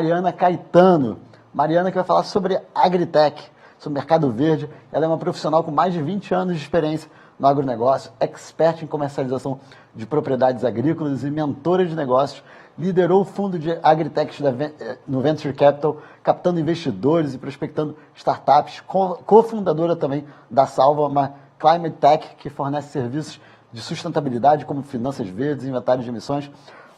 Mariana Caetano. Mariana que vai falar sobre Agritech, sobre mercado verde. Ela é uma profissional com mais de 20 anos de experiência no agronegócio, expert em comercialização de propriedades agrícolas e mentora de negócios. Liderou o fundo de Agritech no Venture Capital, captando investidores e prospectando startups. Cofundadora também da Salva, uma Climate Tech que fornece serviços de sustentabilidade como finanças verdes e inventário de emissões.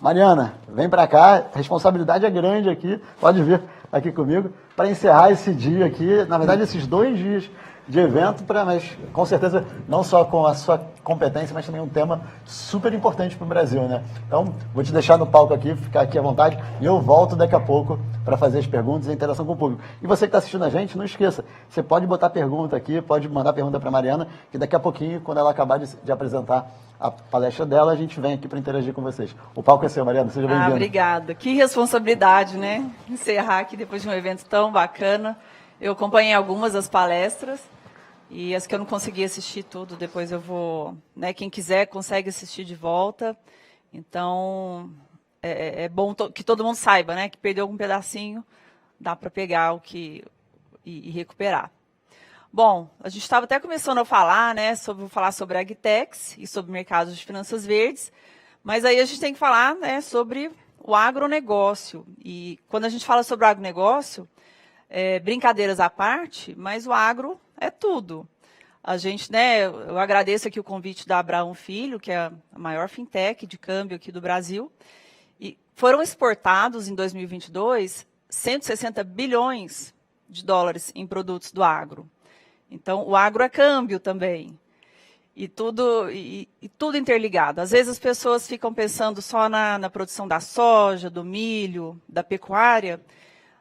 Mariana, vem para cá, a responsabilidade é grande aqui, pode vir aqui comigo, para encerrar esse dia aqui, na verdade esses 2 dias de evento, mas com certeza não só com a sua competência, mas também um tema super importante para o Brasil, né? Então, vou te deixar no palco aqui, ficar aqui à vontade, e eu volto daqui a pouco para fazer as perguntas e a interação com o público. E você que está assistindo a gente, não esqueça, você pode botar pergunta aqui, pode mandar pergunta para a Mariana, que daqui a pouquinho, quando ela acabar de apresentar a palestra dela, a gente vem aqui para interagir com vocês. O palco é seu, Mariana, seja bem-vinda. Obrigada. Que responsabilidade, né? Encerrar aqui depois de um evento tão bacana. Eu acompanhei algumas das palestras, e as que eu não consegui assistir tudo, depois eu vou... Né, quem quiser consegue assistir de volta. Então, é bom que todo mundo saiba, né? Que perdeu algum pedacinho, dá para pegar o que e recuperar. Bom, a gente estava até começando a falar, né? Vou falar sobre Agtechs e sobre mercados de finanças verdes, mas aí a gente tem que falar, né, sobre o agronegócio. E quando a gente fala sobre o agronegócio, brincadeiras à parte, mas o agro é tudo. A gente, né, eu agradeço aqui o convite da Abraão Filho, que é a maior fintech de câmbio aqui do Brasil, e foram exportados em 2022 160 bilhões de dólares em produtos do agro. Então, o agro é câmbio também. E tudo interligado. Às vezes as pessoas ficam pensando só na produção da soja, do milho, da pecuária,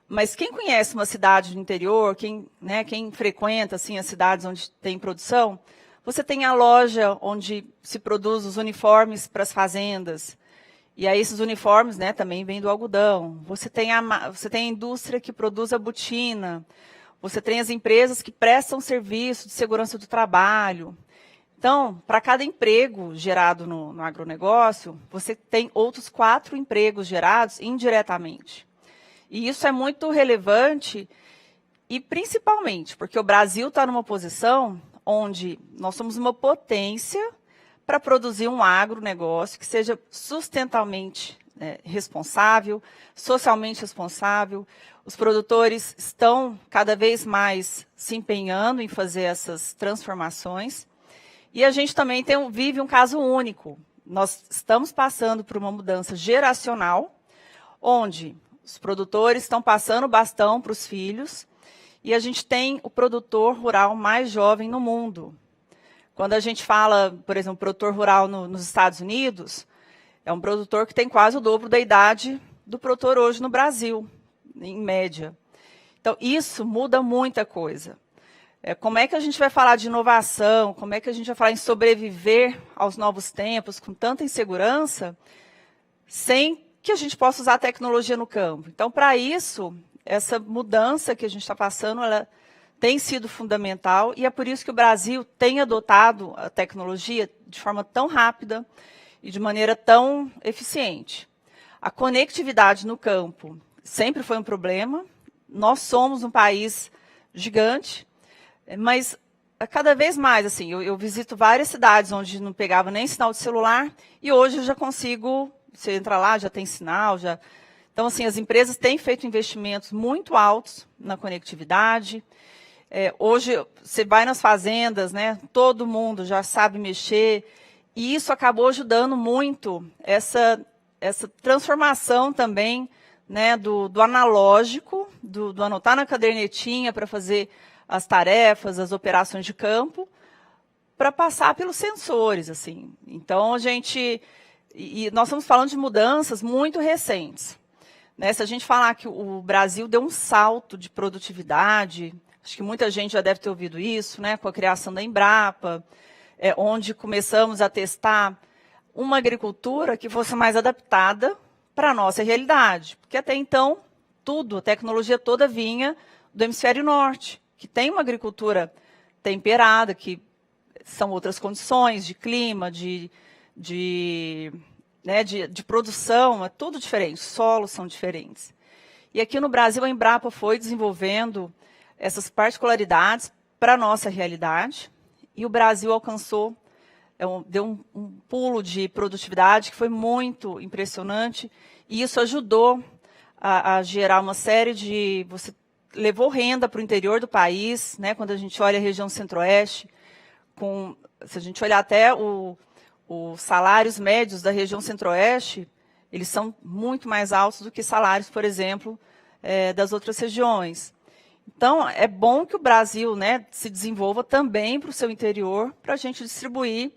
mas quem conhece uma cidade do interior, quem frequenta assim, as cidades onde tem produção, você tem a loja onde se produz os uniformes para as fazendas. E aí esses uniformes, né, também vêm do algodão. Você tem a indústria que produz a botina. Você tem as empresas que prestam serviço de segurança do trabalho. Então, para cada emprego gerado no agronegócio, você tem outros 4 empregos gerados indiretamente. E isso é muito relevante, e principalmente porque o Brasil está numa posição onde nós somos uma potência para produzir um agronegócio que seja sustentávelmente responsável, socialmente responsável. Os produtores estão cada vez mais se empenhando em fazer essas transformações. E a gente também vive um caso único. Nós estamos passando por uma mudança geracional, onde os produtores estão passando o bastão para os filhos, e a gente tem o produtor rural mais jovem no mundo. Quando a gente fala, por exemplo, produtor rural nos Estados Unidos, é um produtor que tem quase o dobro da idade do produtor hoje no Brasil, em média. Então, isso muda muita coisa. Como é que a gente vai falar de inovação, como é que a gente vai falar em sobreviver aos novos tempos, com tanta insegurança, sem que a gente possa usar a tecnologia no campo. Então, para isso, essa mudança que a gente está passando, ela tem sido fundamental, e é por isso que o Brasil tem adotado a tecnologia de forma tão rápida e de maneira tão eficiente. A conectividade no campo sempre foi um problema. Nós somos um país gigante, mas cada vez mais, assim, eu visito várias cidades onde não pegava nem sinal de celular, e hoje eu já consigo... Você entra lá, já tem sinal, já... Então, assim, as empresas têm feito investimentos muito altos na conectividade. Hoje, você vai nas fazendas, né? Todo mundo já sabe mexer. E isso acabou ajudando muito essa transformação também, né, do analógico, do anotar na cadernetinha para fazer as tarefas, as operações de campo, para passar pelos sensores, assim. Então, E nós estamos falando de mudanças muito recentes. Né? Se a gente falar que o Brasil deu um salto de produtividade, acho que muita gente já deve ter ouvido isso, né? Com a criação da Embrapa, onde começamos a testar uma agricultura que fosse mais adaptada para a nossa realidade. Porque até então, a tecnologia toda vinha do hemisfério norte, que tem uma agricultura temperada, que são outras condições de clima, de produção, é tudo diferente, os solos são diferentes. E aqui no Brasil, a Embrapa foi desenvolvendo essas particularidades para a nossa realidade, e o Brasil alcançou, deu um pulo de produtividade que foi muito impressionante, e isso ajudou a gerar uma série de... Você levou renda para o interior do país, né? Quando a gente olha a região centro-oeste, se a gente olhar até os salários médios da região centro-oeste, eles são muito mais altos do que salários, por exemplo, das outras regiões. Então, é bom que o Brasil, né, se desenvolva também para o seu interior, para a gente distribuir,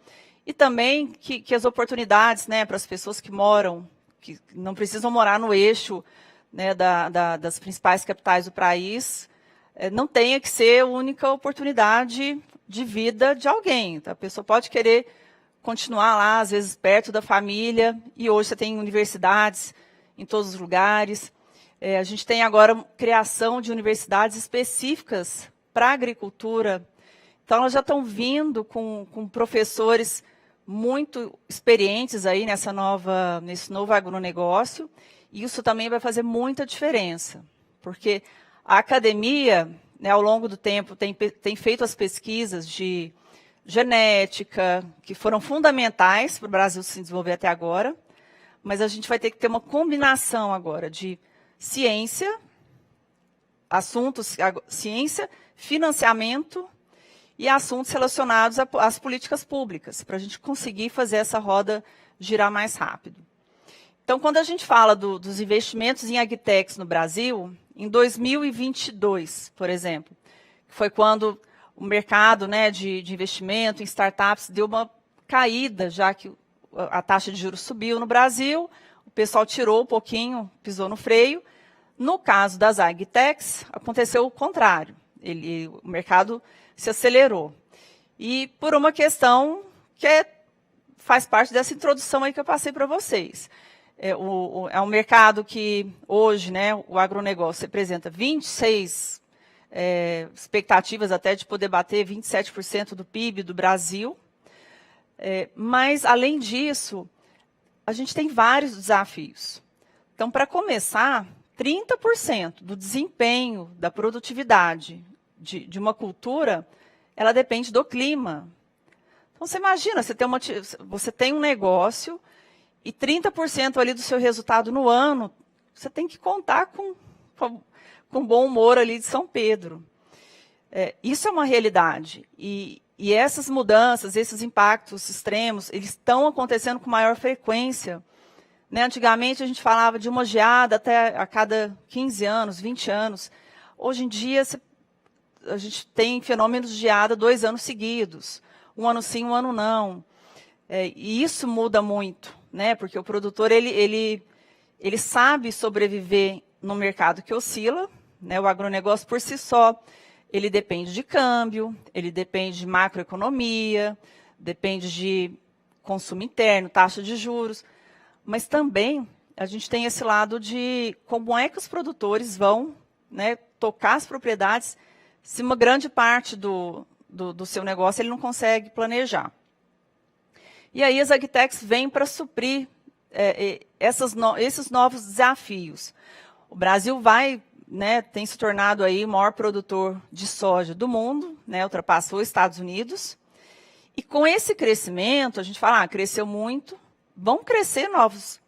e também que as oportunidades, né, para as pessoas que moram, que não precisam morar no eixo, né, das principais capitais do país, não tenha que ser a única oportunidade de vida de alguém. Tá? A pessoa pode querer continuar lá, às vezes, perto da família, e hoje você tem universidades em todos os lugares. A gente tem agora criação de universidades específicas para a agricultura. Então, elas já estão vindo com professores muito experientes aí nesse novo agronegócio, e isso também vai fazer muita diferença, porque a academia, né, ao longo do tempo, tem feito as pesquisas de genética, que foram fundamentais para o Brasil se desenvolver até agora, mas a gente vai ter que ter uma combinação agora de ciência, ciência, financiamento e assuntos relacionados às políticas públicas, para a gente conseguir fazer essa roda girar mais rápido. Então, quando a gente fala dos investimentos em agtechs no Brasil, em 2022, por exemplo, foi quando o mercado, né, de investimento em startups deu uma caída, já que a taxa de juros subiu no Brasil, o pessoal tirou um pouquinho, pisou no freio. No caso das agtechs, aconteceu o contrário. O mercado se acelerou. E por uma questão que faz parte dessa introdução aí que eu passei para vocês. É um mercado que hoje, né, o agronegócio representa 26 expectativas até de poder bater 27% do PIB do Brasil. Mas, além disso, a gente tem vários desafios. Então, para começar, 30% do desempenho, da produtividade de uma cultura, ela depende do clima. Então, você imagina, você tem um negócio e 30% ali do seu resultado no ano, você tem que contar com bom humor ali de São Pedro. Isso é uma realidade. E essas mudanças, esses impactos extremos, eles estão acontecendo com maior frequência. Né? Antigamente, a gente falava de uma geada até a cada 15 anos, 20 anos. Hoje em dia, a gente tem fenômenos de geada 2 anos seguidos. Um ano sim, um ano não. E isso muda muito, né? Porque o produtor ele sabe sobreviver no mercado que oscila. Né? O agronegócio, por si só, ele depende de câmbio, ele depende de macroeconomia, depende de consumo interno, taxa de juros. Mas também a gente tem esse lado de como é que os produtores vão, né, tocar as propriedades se uma grande parte do seu negócio ele não consegue planejar. E aí as agtechs vêm para suprir esses novos desafios. O Brasil tem se tornado aí o maior produtor de soja do mundo, né, ultrapassou os Estados Unidos. E com esse crescimento, a gente fala, cresceu muito, vão crescer novos.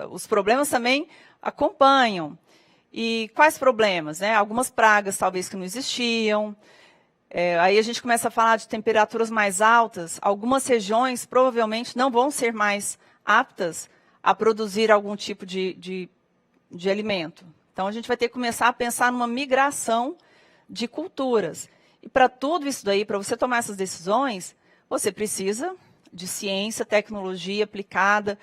Os problemas também acompanham. E quais problemas? Né? Algumas pragas talvez que não existiam. Aí a gente começa a falar de temperaturas mais altas. Algumas regiões provavelmente não vão ser mais aptas a produzir algum tipo de alimento. Então a gente vai ter que começar a pensar numa migração de culturas. E para tudo isso daí, para você tomar essas decisões, você precisa de ciência, tecnologia aplicada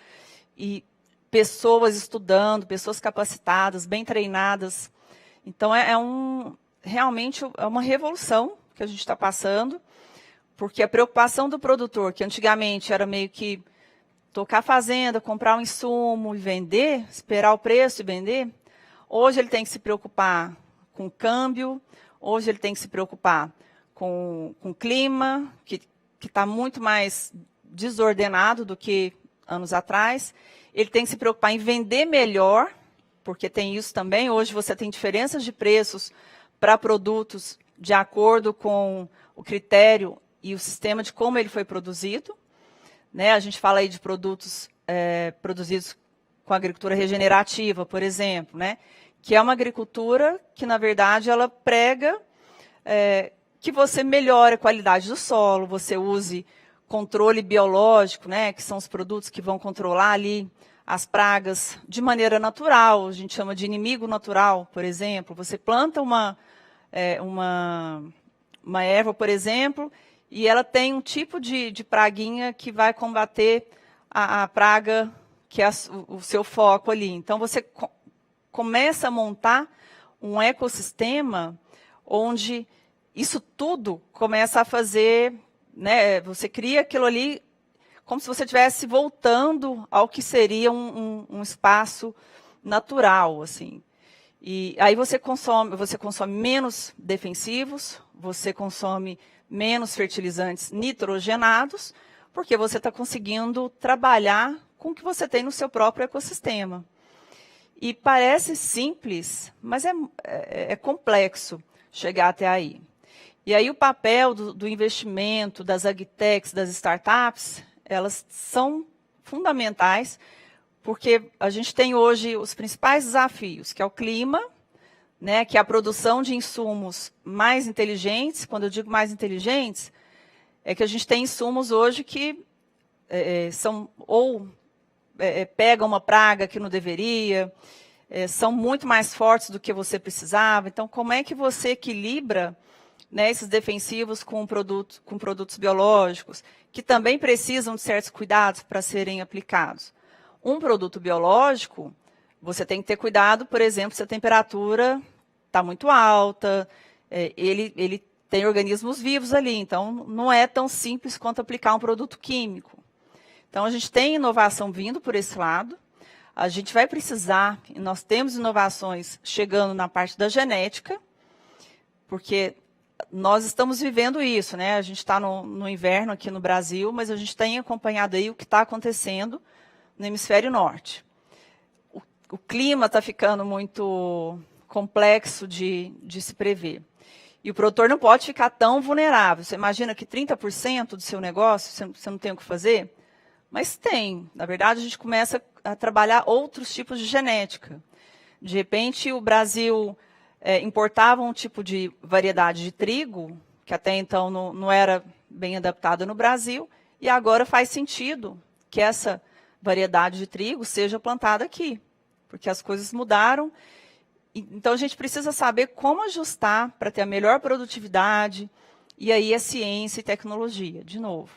e pessoas estudando, pessoas capacitadas, bem treinadas. Então, realmente é uma revolução que a gente está passando, porque a preocupação do produtor, que antigamente era meio que tocar a fazenda, comprar um insumo e vender, esperar o preço e vender, hoje ele tem que se preocupar com o câmbio, hoje ele tem que se preocupar com o clima, que está muito mais desordenado do que anos atrás. Ele tem que se preocupar em vender melhor, porque tem isso também. Hoje você tem diferenças de preços para produtos de acordo com o critério e o sistema de como ele foi produzido. Né? A gente fala aí de produtos produzidos com agricultura regenerativa, por exemplo, né? Que é uma agricultura que, na verdade, ela prega que você melhore a qualidade do solo, você use controle biológico, né? Que são os produtos que vão controlar ali as pragas de maneira natural, a gente chama de inimigo natural, por exemplo. Você planta uma erva, por exemplo, e ela tem um tipo de praguinha que vai combater a praga que é o seu foco ali. Então, você começa a montar um ecossistema onde isso tudo começa a fazer, né, você cria aquilo ali como se você estivesse voltando ao que seria um espaço natural, assim. E aí você consome menos defensivos, você consome menos fertilizantes nitrogenados, porque você está conseguindo trabalhar com o que você tem no seu próprio ecossistema. E parece simples, mas é complexo chegar até aí. E aí o papel do investimento, das agtechs, das startups, elas são fundamentais, porque a gente tem hoje os principais desafios, que é o clima, né, que é a produção de insumos mais inteligentes. Quando eu digo mais inteligentes, é que a gente tem insumos hoje que são pegam uma praga que não deveria, são muito mais fortes do que você precisava. Então, como é que você equilibra, né, esses defensivos com produtos biológicos, que também precisam de certos cuidados para serem aplicados? Um produto biológico, você tem que ter cuidado, por exemplo, se a temperatura está muito alta, ele tem organismos vivos ali, então não é tão simples quanto aplicar um produto químico. Então, a gente tem inovação vindo por esse lado, a gente vai precisar, nós temos inovações chegando na parte da genética, porque nós estamos vivendo isso, né? A gente está no inverno aqui no Brasil, mas a gente tem acompanhado aí o que está acontecendo no hemisfério norte. O clima está ficando muito complexo de se prever. E o produtor não pode ficar tão vulnerável. Você imagina que 30% do seu negócio você não tem o que fazer? Mas tem. Na verdade, a gente começa a trabalhar outros tipos de genética. De repente, o Brasil importava um tipo de variedade de trigo, que até então não era bem adaptada no Brasil, e agora faz sentido que essa variedade de trigo seja plantada aqui, porque as coisas mudaram. Então, a gente precisa saber como ajustar para ter a melhor produtividade, e aí é ciência e tecnologia, de novo.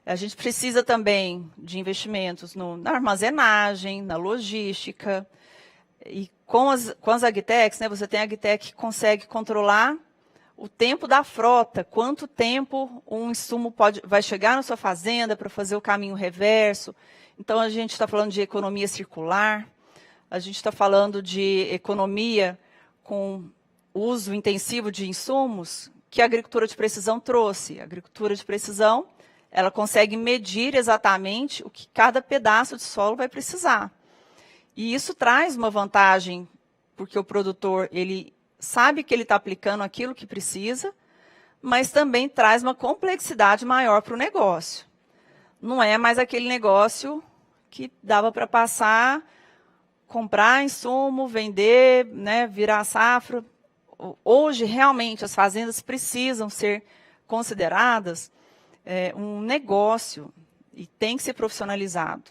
A gente precisa também de investimentos na armazenagem, na logística, e com as agtechs, né, você tem a agtech que consegue controlar o tempo da frota, quanto tempo um insumo vai chegar na sua fazenda para fazer o caminho reverso. Então, a gente está falando de economia circular, a gente está falando de economia com uso intensivo de insumos que a agricultura de precisão trouxe. A agricultura de precisão, ela consegue medir exatamente o que cada pedaço de solo vai precisar. E isso traz uma vantagem, porque o produtor ele sabe que ele está aplicando aquilo que precisa, mas também traz uma complexidade maior para o negócio. Não é mais aquele negócio que dava para passar, comprar insumo, vender, né, virar safra. Hoje, realmente, as fazendas precisam ser consideradas um negócio e tem que ser profissionalizado.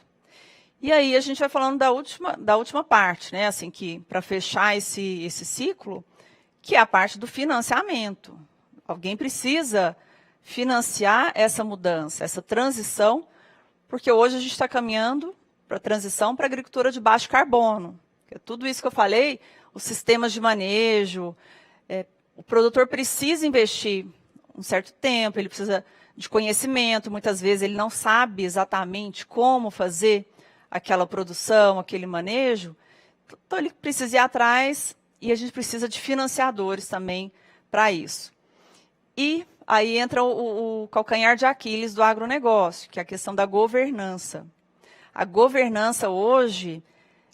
E aí a gente vai falando da última parte, né, assim, que para fechar esse ciclo, que é a parte do financiamento. Alguém precisa financiar essa mudança, essa transição, porque hoje a gente está caminhando para a transição para a agricultura de baixo carbono. Tudo isso que eu falei, os sistemas de manejo, o produtor precisa investir um certo tempo, ele precisa de conhecimento, muitas vezes ele não sabe exatamente como fazer aquela produção, aquele manejo, então ele precisa ir atrás e a gente precisa de financiadores também para isso. E aí entra o calcanhar de Aquiles do agronegócio, que é a questão da governança. A governança hoje,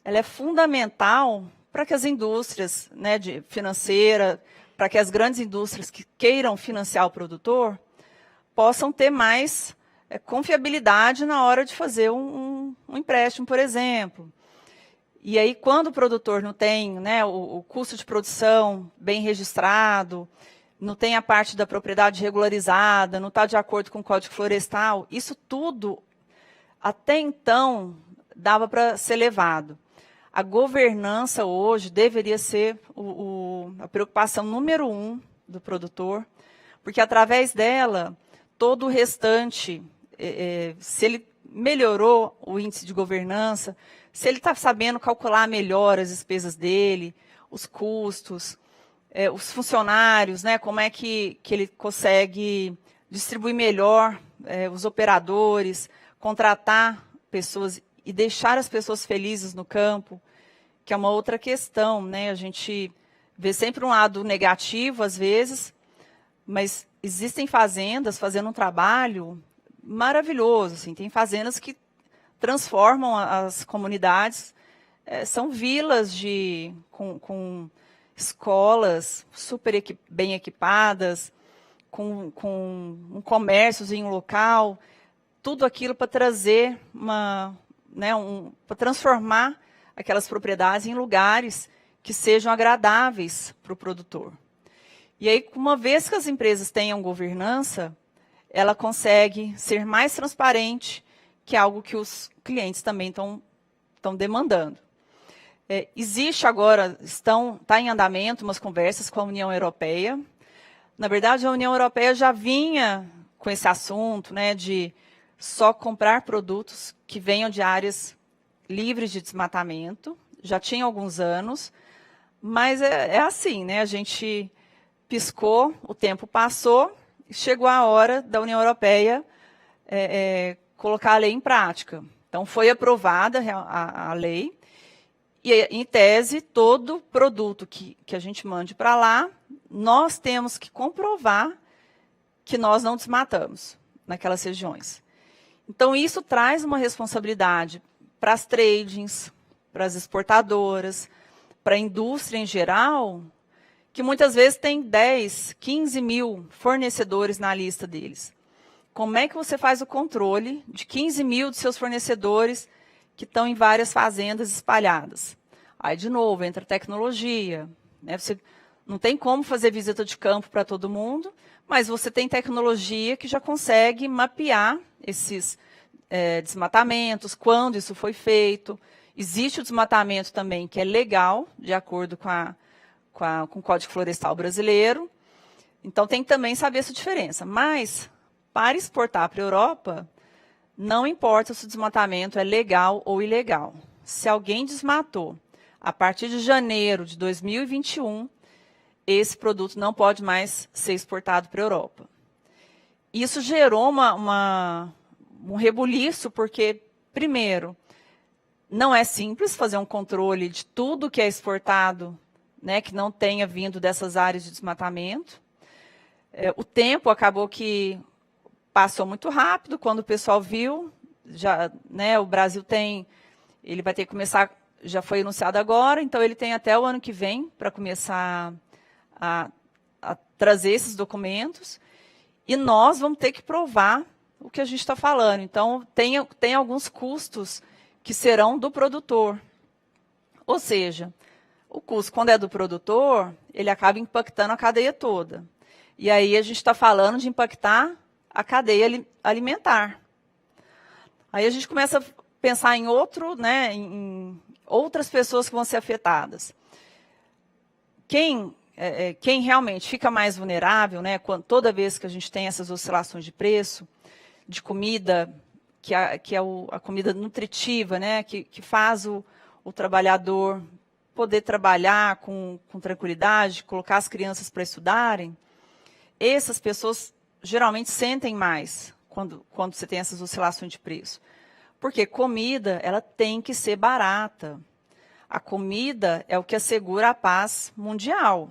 ela é fundamental para que as indústrias, né, financeira, para que as grandes indústrias que queiram financiar o produtor possam ter mais confiabilidade na hora de fazer um empréstimo, por exemplo. E aí, quando o produtor não tem, né, o custo de produção bem registrado, não tem a parte da propriedade regularizada, não está de acordo com o Código Florestal, isso tudo, até então, dava para ser levado. A governança hoje deveria ser a preocupação número 1 do produtor, porque através dela, todo o restante, se ele melhorou o índice de governança, se ele está sabendo calcular melhor as despesas dele, os custos, os funcionários, né, como é que ele consegue distribuir melhor os operadores, contratar pessoas e deixar as pessoas felizes no campo, que é uma outra questão, né? A gente vê sempre um lado negativo, às vezes, mas existem fazendas fazendo um trabalho maravilhoso. Assim, tem fazendas que transformam as comunidades, são vilas com escolas super bem equipadas, com um comércio em um local, tudo aquilo para trazer para transformar aquelas propriedades em lugares que sejam agradáveis para o produtor. E aí, uma vez que as empresas tenham governança, ela consegue ser mais transparente, que é algo que os clientes também estão demandando. Existe agora, está em andamento umas conversas com a União Europeia. Na verdade, a União Europeia já vinha com esse assunto, né, de só comprar produtos que venham de áreas livres de desmatamento. Já tinha alguns anos, mas é assim, né? A gente piscou, o tempo passou, chegou a hora da União Europeia colocar a lei em prática. Então, foi aprovada a lei, e, em tese, todo produto que a gente mande para lá, nós temos que comprovar que nós não desmatamos naquelas regiões. Então, isso traz uma responsabilidade para as tradings, para as exportadoras, para a indústria em geral, que muitas vezes tem 10, 15 mil fornecedores na lista deles. Como é que você faz o controle de 15 mil de seus fornecedores que estão em várias fazendas espalhadas? Aí, de novo, entra tecnologia, né? Você não tem como fazer visita de campo para todo mundo, mas você tem tecnologia que já consegue mapear esses desmatamentos, quando isso foi feito. Existe o desmatamento também, que é legal, de acordo com o Código Florestal brasileiro. Então, tem que também saber essa diferença. Mas, para exportar para a Europa, não importa se o desmatamento é legal ou ilegal. Se alguém desmatou a partir de janeiro de 2021, esse produto não pode mais ser exportado para a Europa. Isso gerou um rebuliço, porque, primeiro, não é simples fazer um controle de tudo que é exportado, né, que não tenha vindo dessas áreas de desmatamento. O tempo acabou que passou muito rápido, quando o pessoal viu, já, né, o Brasil ele vai ter que começar, já foi anunciado agora, então ele tem até o ano que vem para começar a trazer esses documentos, e nós vamos ter que provar o que a gente está falando. Então, tem alguns custos que serão do produtor. Ou seja, o custo, quando é do produtor, ele acaba impactando a cadeia toda. E aí a gente está falando de impactar a cadeia alimentar. Aí a gente começa a pensar em em outras pessoas que vão ser afetadas. Quem realmente fica mais vulnerável, né, toda vez que a gente tem essas oscilações de preço, de comida, que é a comida nutritiva, né, que faz o trabalhador poder trabalhar com tranquilidade, colocar as crianças para estudarem, essas pessoas geralmente sentem mais quando você tem essas oscilações de preço. Porque comida, ela tem que ser barata. A comida é o que assegura a paz mundial.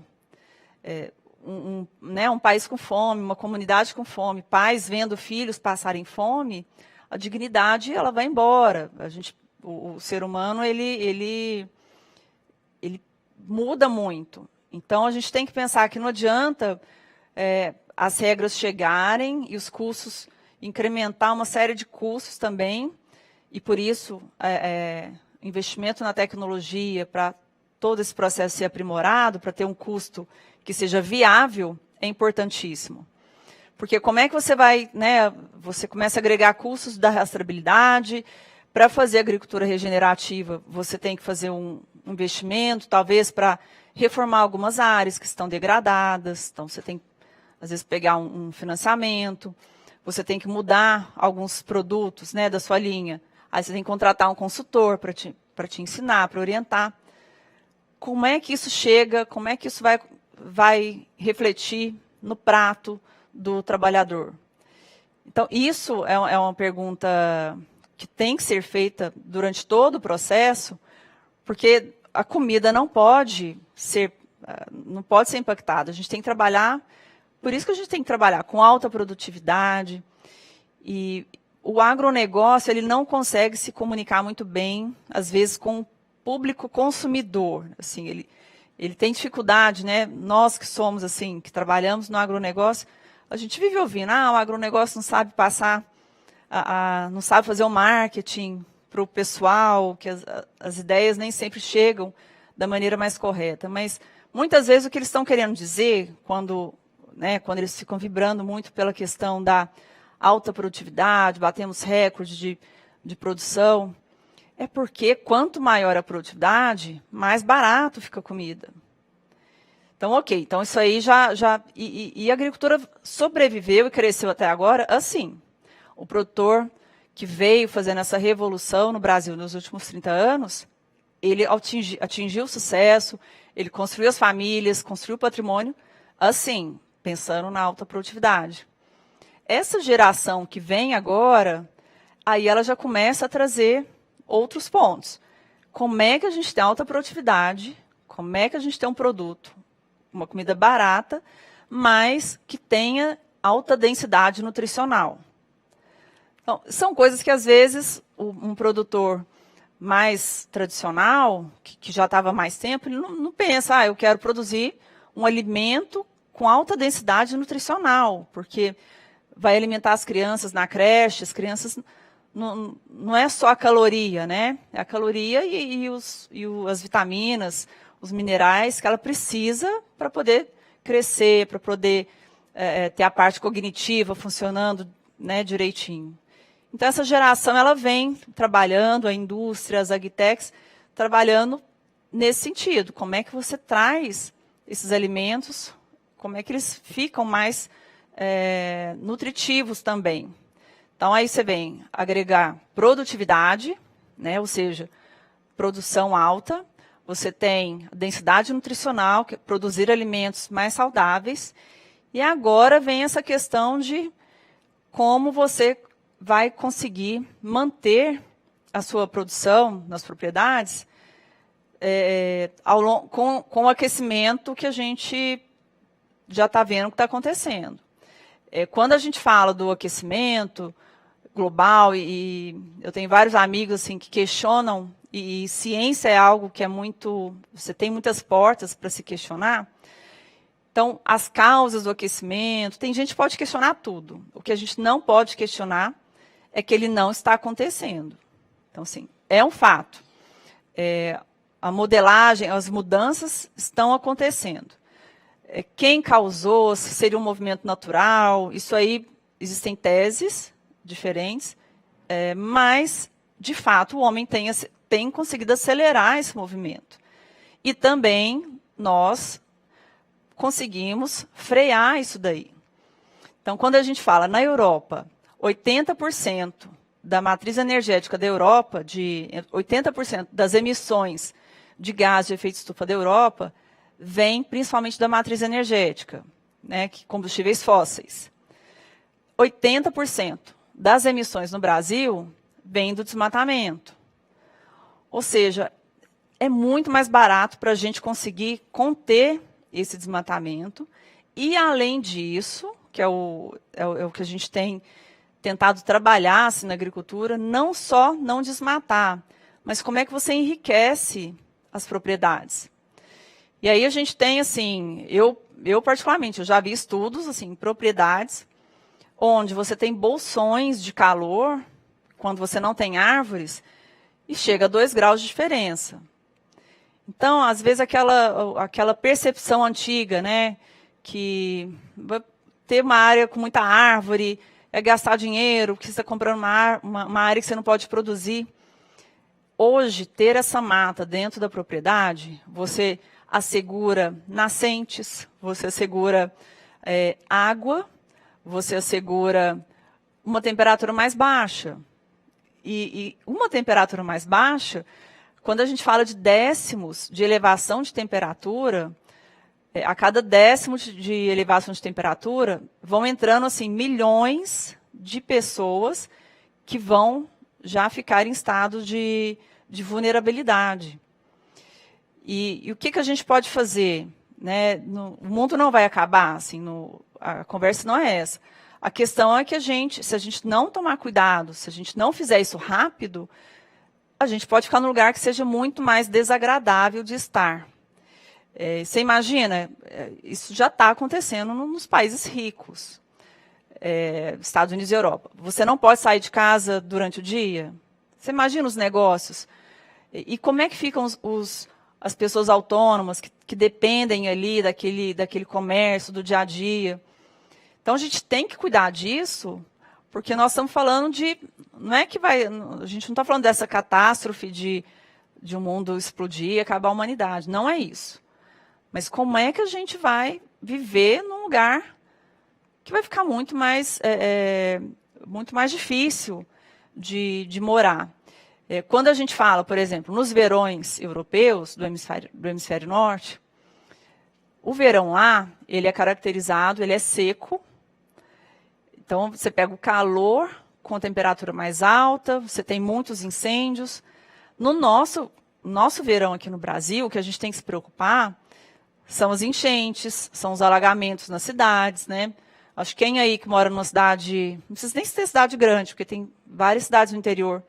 Um país com fome, uma comunidade com fome, pais vendo filhos passarem fome, a dignidade ela vai embora. A gente O ser humano, ele muda muito. Então, a gente tem que pensar que não adianta as regras chegarem e os custos, incrementar uma série de custos também, e por isso, investimento na tecnologia para todo esse processo ser aprimorado, para ter um custo que seja viável, é importantíssimo. Porque como é que você vai, né, você começa a agregar custos da rastreabilidade. Para fazer agricultura regenerativa, você tem que fazer um investimento, talvez para reformar algumas áreas que estão degradadas. Então, você tem, às vezes, pegar um financiamento, você tem que mudar alguns produtos, né, da sua linha. Aí você tem que contratar um consultor para te ensinar, para orientar. Como é que isso chega, como é que isso vai refletir no prato do trabalhador? Então, isso é uma pergunta que tem que ser feita durante todo o processo, porque a comida não pode ser impactada. A gente tem que trabalhar, por isso que a gente tem que trabalhar com alta produtividade. E o agronegócio, ele não consegue se comunicar muito bem, às vezes, com o público consumidor. Assim, ele tem dificuldade, né? Nós que somos assim, que trabalhamos no agronegócio, a gente vive ouvindo, o agronegócio não sabe passar, não sabe fazer o marketing para o pessoal, que as ideias nem sempre chegam da maneira mais correta. Mas, muitas vezes, o que eles estão querendo dizer, quando eles ficam vibrando muito pela questão da alta produtividade, batemos recordes de produção, é porque quanto maior a produtividade, mais barato fica a comida. Então, ok, então isso aí e a agricultura sobreviveu e cresceu até agora assim. O produtor que veio fazendo essa revolução no Brasil nos últimos 30 anos, ele atingiu o sucesso, ele construiu as famílias, construiu o patrimônio, assim, pensando na alta produtividade. Essa geração que vem agora, aí ela já começa a trazer outros pontos. Como é que a gente tem alta produtividade? Como é que a gente tem um produto, uma comida barata, mas que tenha alta densidade nutricional? Então, são coisas que, às vezes, um produtor mais tradicional, que já estava há mais tempo, ele não pensa, eu quero produzir um alimento com alta densidade nutricional, porque vai alimentar as crianças na creche, as crianças não é só a caloria, né? É a caloria e as vitaminas, os minerais que ela precisa para poder crescer, para poder ter a parte cognitiva funcionando, né, direitinho. Então, essa geração ela vem trabalhando, a indústria, as agtechs, trabalhando nesse sentido. Como é que você traz esses alimentos, como é que eles ficam mais nutritivos também. Então, aí você vem agregar produtividade, né, ou seja, produção alta, você tem densidade nutricional, que é produzir alimentos mais saudáveis, e agora vem essa questão de como você vai conseguir manter a sua produção nas propriedades com o aquecimento que a gente já está vendo que está acontecendo. Quando a gente fala do aquecimento global, e eu tenho vários amigos assim, que questionam, e ciência é algo que é muito... Você tem muitas portas para se questionar. Então, as causas do aquecimento, tem gente que pode questionar tudo. O que a gente não pode questionar é que ele não está acontecendo. Então, assim, é um fato. A modelagem, as mudanças estão acontecendo. Quem causou, se seria um movimento natural, isso aí, existem teses diferentes, mas, de fato, o homem tem conseguido acelerar esse movimento. E também nós conseguimos frear isso daí. Então, quando a gente fala na Europa, 80% da matriz energética da Europa, 80% das emissões de gás de efeito estufa da Europa, vem principalmente da matriz energética, né, combustíveis fósseis. 80% das emissões no Brasil vem do desmatamento. Ou seja, é muito mais barato para a gente conseguir conter esse desmatamento. E, além disso, que é o que a gente tem tentado trabalhar assim, na agricultura, não só não desmatar, mas como é que você enriquece as propriedades. E aí a gente tem, assim, eu particularmente, eu já vi estudos, assim, propriedades, onde você tem bolsões de calor, quando você não tem árvores, e chega a 2 graus de diferença. Então, às vezes, aquela percepção antiga, né, que ter uma área com muita árvore é gastar dinheiro, porque você está comprando uma área que você não pode produzir. Hoje, ter essa mata dentro da propriedade, você assegura nascentes, você assegura água, você assegura uma temperatura mais baixa. E uma temperatura mais baixa, quando a gente fala de décimos de elevação de temperatura, a cada décimo de elevação de temperatura, vão entrando assim, milhões de pessoas que vão já ficar em estado de vulnerabilidade. E o que a gente pode fazer? Né? O mundo não vai acabar, assim, a conversa não é essa. A questão é que se a gente não tomar cuidado, se a gente não fizer isso rápido, a gente pode ficar num lugar que seja muito mais desagradável de estar. Você imagina, isso já está acontecendo nos países ricos, Estados Unidos e Europa. Você não pode sair de casa durante o dia? Você imagina os negócios? E como é que ficam as pessoas autônomas que dependem ali daquele comércio, do dia a dia? Então, a gente tem que cuidar disso, porque nós estamos falando não é que a gente não está falando dessa catástrofe de um mundo explodir e acabar a humanidade. Não é isso. Mas como é que a gente vai viver num lugar que vai ficar muito mais difícil de morar? Quando a gente fala, por exemplo, nos verões europeus do hemisfério norte, o verão lá, ele é caracterizado, ele é seco. Então, você pega o calor com a temperatura mais alta, você tem muitos incêndios. No nosso verão aqui no Brasil, o que a gente tem que se preocupar são as enchentes, são os alagamentos nas cidades, né? Acho que quem aí que mora numa cidade, não precisa nem ser cidade grande, porque tem várias cidades no interior,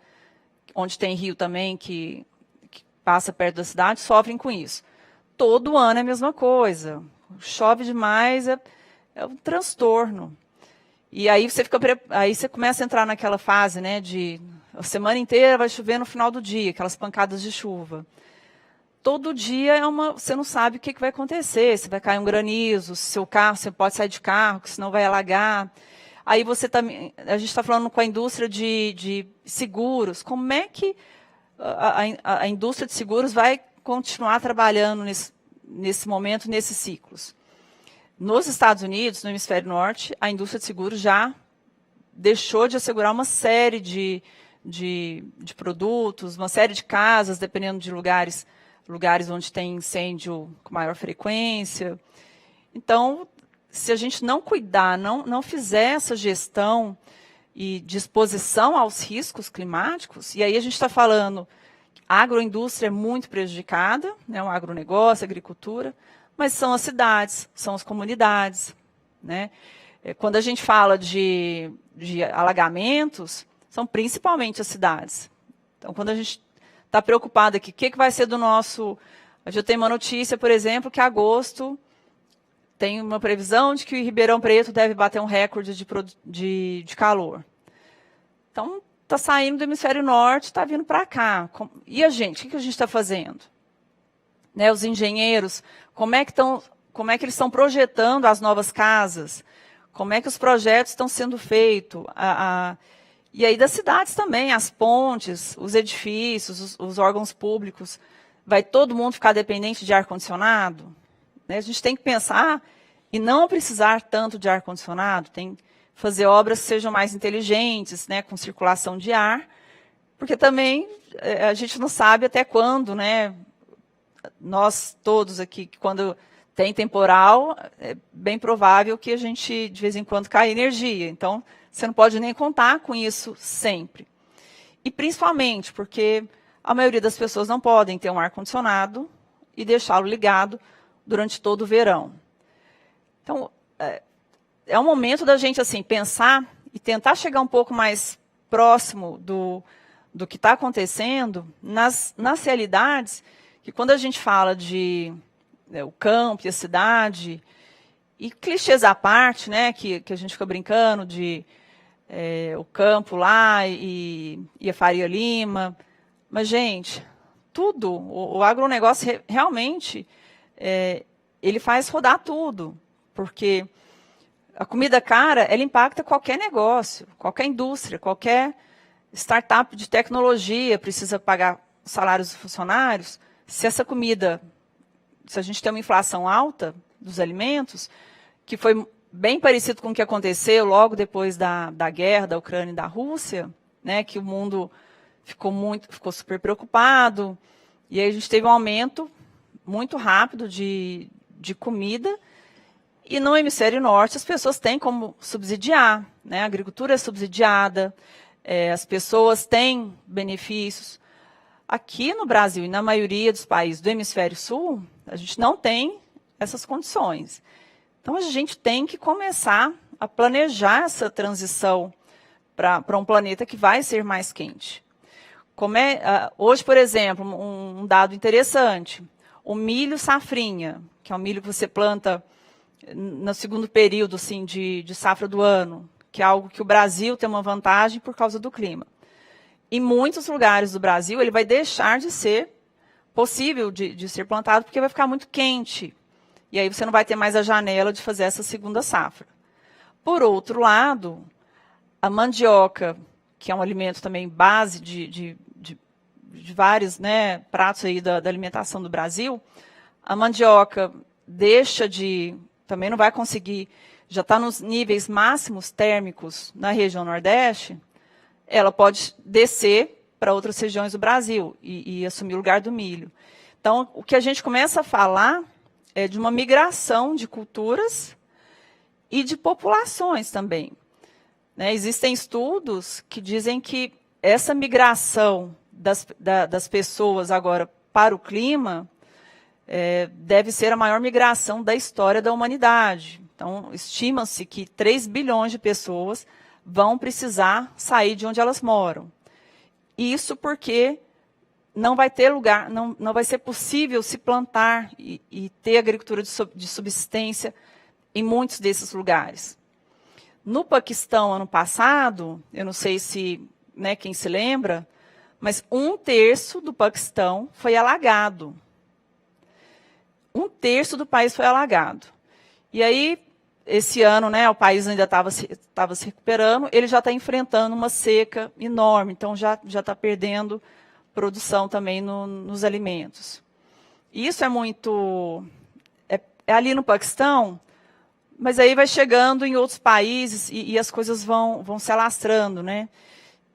onde tem rio também, que passa perto da cidade, sofrem com isso. Todo ano é a mesma coisa. Chove demais, é um transtorno. E aí você começa a entrar naquela fase, né, de a semana inteira vai chover no final do dia, aquelas pancadas de chuva. Todo dia você não sabe o que vai acontecer, se vai cair um granizo, se seu carro, você pode sair de carro, senão vai alagar. Aí a gente está falando com a indústria de seguros. Como é que a indústria de seguros vai continuar trabalhando nesse momento, nesses ciclos? Nos Estados Unidos, no hemisfério norte, a indústria de seguros já deixou de assegurar uma série de produtos, uma série de casas, dependendo de lugares onde tem incêndio com maior frequência. Então, se a gente não cuidar, não fizer essa gestão e disposição aos riscos climáticos, e aí a gente está falando, a agroindústria é muito prejudicada, né, o agronegócio, a agricultura, mas são as cidades, são as comunidades. Né? Quando a gente fala de alagamentos, são principalmente as cidades. Então, quando a gente está preocupado aqui, o que vai ser do nosso... Eu tenho uma notícia, por exemplo, que agosto tem uma previsão de que o Ribeirão Preto deve bater um recorde de calor. Então, está saindo do hemisfério norte, está vindo para cá. E a gente, o que a gente está fazendo? Né, os engenheiros, como é que eles estão projetando as novas casas? Como é que os projetos estão sendo feitos? E aí das cidades também, as pontes, os edifícios, os órgãos públicos. Vai todo mundo ficar dependente de ar-condicionado? Né? A gente tem que pensar e não precisar tanto de ar-condicionado, tem que fazer obras que sejam mais inteligentes, né, com circulação de ar, porque também a gente não sabe até quando, né? Nós todos aqui, quando tem temporal, é bem provável que a gente, de vez em quando, caia energia. Então, você não pode nem contar com isso sempre. E principalmente porque a maioria das pessoas não podem ter um ar-condicionado e deixá-lo ligado durante todo o verão. Então, é um momento da gente assim, pensar e tentar chegar um pouco mais próximo do que está acontecendo nas realidades, que quando a gente fala de o campo e a cidade, e clichês à parte, né, que a gente fica brincando de o campo lá e a Faria Lima, mas, gente, tudo, o agronegócio realmente, ele faz rodar tudo, porque a comida cara, ela impacta qualquer negócio, qualquer indústria, qualquer startup de tecnologia precisa pagar salários dos funcionários. Se essa comida, se a gente tem uma inflação alta dos alimentos, que foi bem parecido com o que aconteceu logo depois da guerra da Ucrânia e da Rússia, né, que o mundo ficou super preocupado, e aí a gente teve um aumento muito rápido de comida, e no hemisfério norte as pessoas têm como subsidiar, né, a agricultura é subsidiada, as pessoas têm benefícios. Aqui no Brasil e na maioria dos países do hemisfério sul, a gente não tem essas condições. Então, a gente tem que começar a planejar essa transição para um planeta que vai ser mais quente. Hoje, por exemplo, um dado interessante, o milho safrinha, que é um milho que você planta no segundo período assim, de safra do ano, que é algo que o Brasil tem uma vantagem por causa do clima. Em muitos lugares do Brasil, ele vai deixar de ser possível de ser plantado, porque vai ficar muito quente. E aí você não vai ter mais a janela de fazer essa segunda safra. Por outro lado, a mandioca, que é um alimento também base de vários, né, pratos aí da alimentação do Brasil, a mandioca também não vai conseguir, já está nos níveis máximos térmicos na região Nordeste, ela pode descer para outras regiões do Brasil e assumir o lugar do milho. Então, o que a gente começa a falar é de uma migração de culturas e de populações também. Né? Existem estudos que dizem que essa migração das pessoas agora para o clima deve ser a maior migração da história da humanidade. Então, estima-se que 3 bilhões de pessoas vão precisar sair de onde elas moram. Isso porque não vai ter lugar, não vai ser possível se plantar e ter agricultura de subsistência em muitos desses lugares. No Paquistão, ano passado, eu não sei se, né, quem se lembra, mas 1/3 do Paquistão foi alagado. 1/3 do país foi alagado. E aí, esse ano, né, o país ainda estava se recuperando, ele já está enfrentando uma seca enorme, então já está perdendo produção também nos alimentos. Isso é muito... É ali no Paquistão, mas aí vai chegando em outros países e as coisas vão se alastrando, né?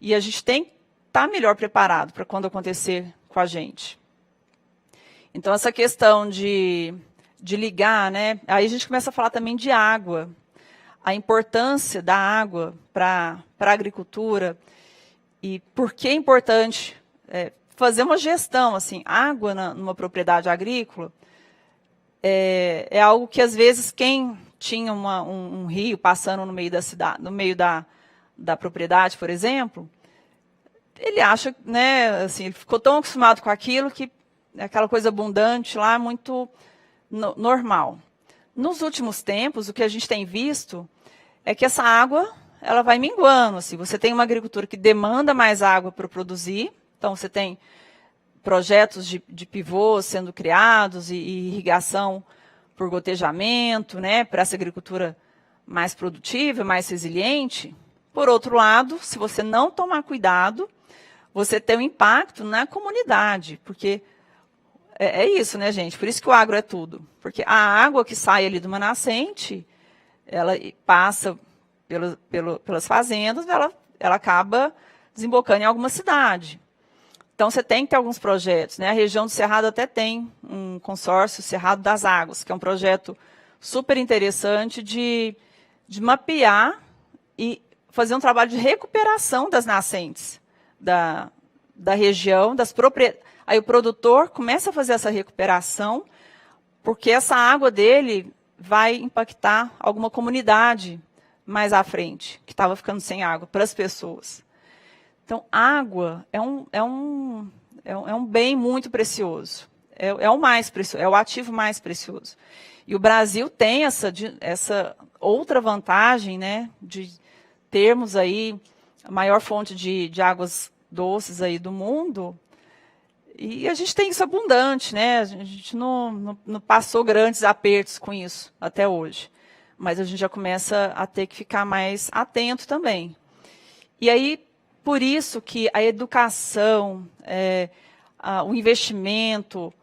E a gente tem que estar melhor preparado para quando acontecer com a gente. Então, essa questão de ligar, né? Aí a gente começa a falar também de água, a importância da água para a agricultura e por que é importante fazer uma gestão, assim, água numa propriedade agrícola é algo que, às vezes, quem tinha um rio passando no meio da cidade, no meio da propriedade, por exemplo, ele acha, né, assim, ele ficou tão acostumado com aquilo que aquela coisa abundante lá é muito normal. Nos últimos tempos, o que a gente tem visto é que essa água ela vai minguando. Assim, você tem uma agricultura que demanda mais água para produzir, então você tem projetos de pivôs sendo criados e irrigação por gotejamento, né, para essa agricultura mais produtiva, mais resiliente. Por outro lado, se você não tomar cuidado, você tem um impacto na comunidade, porque é isso, né, gente? Por isso que o agro é tudo. Porque a água que sai ali de uma nascente, ela passa pelas fazendas, ela acaba desembocando em alguma cidade. Então, você tem que ter alguns projetos, né? A região do Cerrado até tem um consórcio Cerrado das Águas, que é um projeto super interessante de mapear e fazer um trabalho de recuperação das nascentes da região, das propriedades. Aí o produtor começa a fazer essa recuperação, porque essa água dele vai impactar alguma comunidade mais à frente, que estava ficando sem água para as pessoas. Então, água é um bem muito precioso. É o mais precioso, é o ativo mais precioso. E o Brasil tem essa outra vantagem, né, de termos aí a maior fonte de águas doces aí do mundo. E a gente tem isso abundante, né? A gente não passou grandes apertos com isso até hoje. Mas a gente já começa a ter que ficar mais atento também. E aí, por isso que a educação, o investimento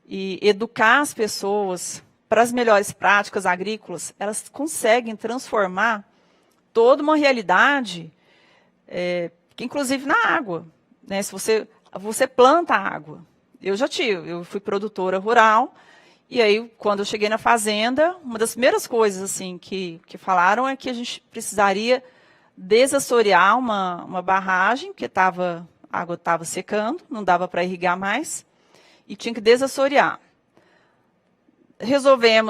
e educar as pessoas para as melhores práticas agrícolas, elas conseguem transformar toda uma realidade, inclusive na água, né? Se você planta água. Eu fui produtora rural, e aí, quando eu cheguei na fazenda, uma das primeiras coisas assim, que falaram é que a gente precisaria desassorear uma barragem, porque a água estava secando, não dava para irrigar mais, e tinha que desassorear.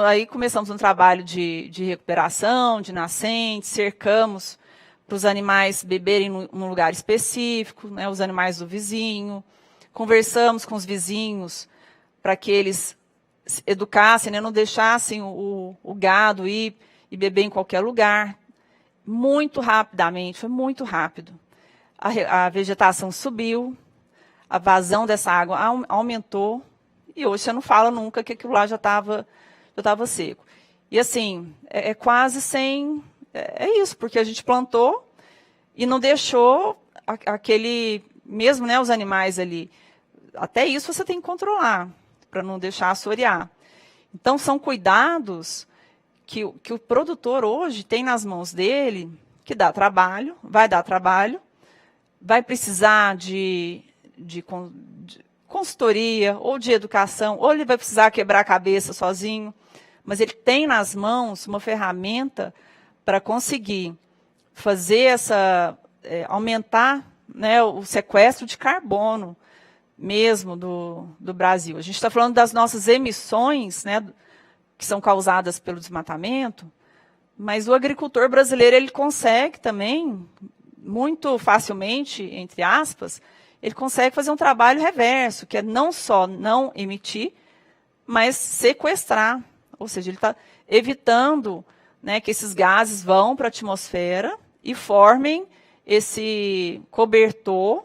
Aí começamos um trabalho de recuperação, de nascentes, cercamos para os animais beberem num lugar específico, né, os animais do vizinho. Conversamos com os vizinhos para que eles se educassem, né, não deixassem o gado ir e beber em qualquer lugar. Muito rapidamente, foi muito rápido. A vegetação subiu, a vazão dessa água aumentou, e hoje você não fala nunca que aquilo lá já estava seco. E assim, quase sem... É isso, porque a gente plantou e não deixou mesmo, né, os animais ali. Até isso você tem que controlar, para não deixar assorear. Então, são cuidados que o produtor hoje tem nas mãos dele, que dá trabalho, vai precisar de consultoria, ou de educação, ou ele vai precisar quebrar a cabeça sozinho, mas ele tem nas mãos uma ferramenta para conseguir fazer aumentar, né, o sequestro de carbono mesmo do Brasil. A gente está falando das nossas emissões, né, que são causadas pelo desmatamento, mas o agricultor brasileiro ele consegue também, muito facilmente, entre aspas, ele consegue fazer um trabalho reverso, que é não só não emitir, mas sequestrar. Ou seja, ele está evitando, né, que esses gases vão para a atmosfera e formem esse cobertor,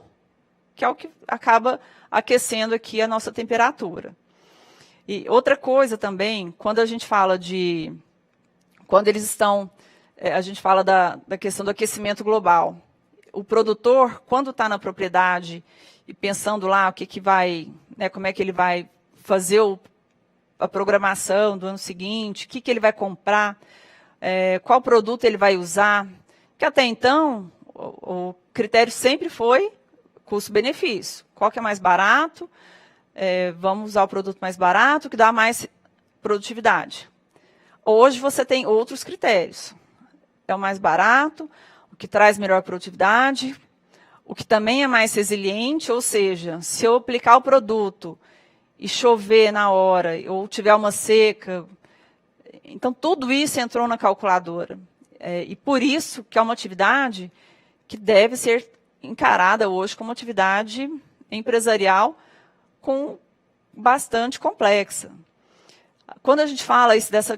que é o que acaba aquecendo aqui a nossa temperatura. E outra coisa também, quando a gente fala a gente fala da questão do aquecimento global. O produtor, quando está na propriedade e pensando lá né, como é que ele vai fazer a programação do ano seguinte, o que ele vai comprar, qual produto ele vai usar, que até então o critério sempre foi custo-benefício. Qual que é mais barato? Vamos usar o produto mais barato, que dá mais produtividade. Hoje você tem outros critérios. É o mais barato, o que traz melhor produtividade, o que também é mais resiliente, ou seja, se eu aplicar o produto e chover na hora, ou tiver uma seca, então tudo isso entrou na calculadora. E por isso que é uma atividade que deve ser encarada hoje como uma atividade empresarial bastante complexa. Quando a gente fala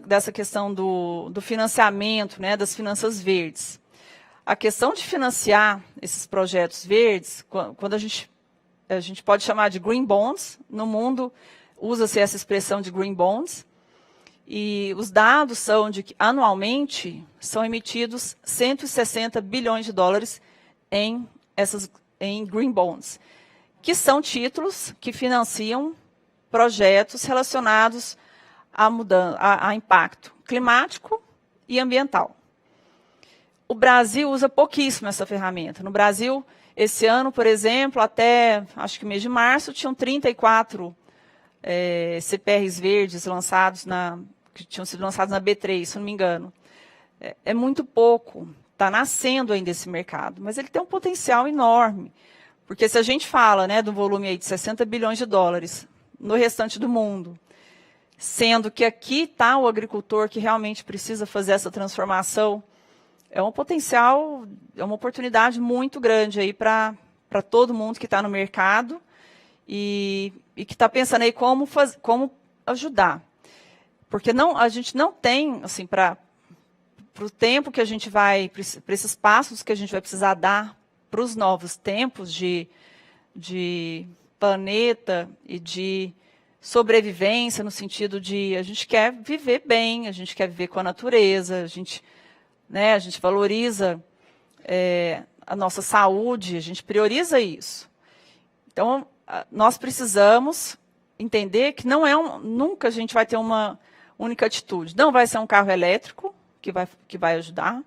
dessa questão do financiamento, né, das finanças verdes, a questão de financiar esses projetos verdes, quando a gente pode chamar de green bonds, no mundo usa-se essa expressão de green bonds, e os dados são de que anualmente são emitidos 160 bilhões de dólares em green bonds, que são títulos que financiam projetos relacionados a impacto climático e ambiental. O Brasil usa pouquíssimo essa ferramenta. No Brasil, esse ano, por exemplo, até acho que mês de março, tinham 34 CPRs verdes que tinham sido lançados na B3, se não me engano. É muito pouco, está nascendo ainda esse mercado, mas ele tem um potencial enorme. Porque se a gente fala, né, do volume aí de 60 bilhões de dólares no restante do mundo, sendo que aqui está o agricultor que realmente precisa fazer essa transformação, é um potencial, é uma oportunidade muito grande aí para para todo mundo que está no mercado e que está pensando aí como ajudar. Porque a gente não tem, assim, para o tempo que a gente vai, para esses passos que a gente vai precisar dar para os novos tempos de planeta e de sobrevivência, no sentido de a gente quer viver bem, a gente quer viver com a natureza, a gente valoriza a nossa saúde, a gente prioriza isso. Então, nós precisamos entender que nunca a gente vai ter uma única atitude. Não vai ser um carro elétrico que vai ajudar,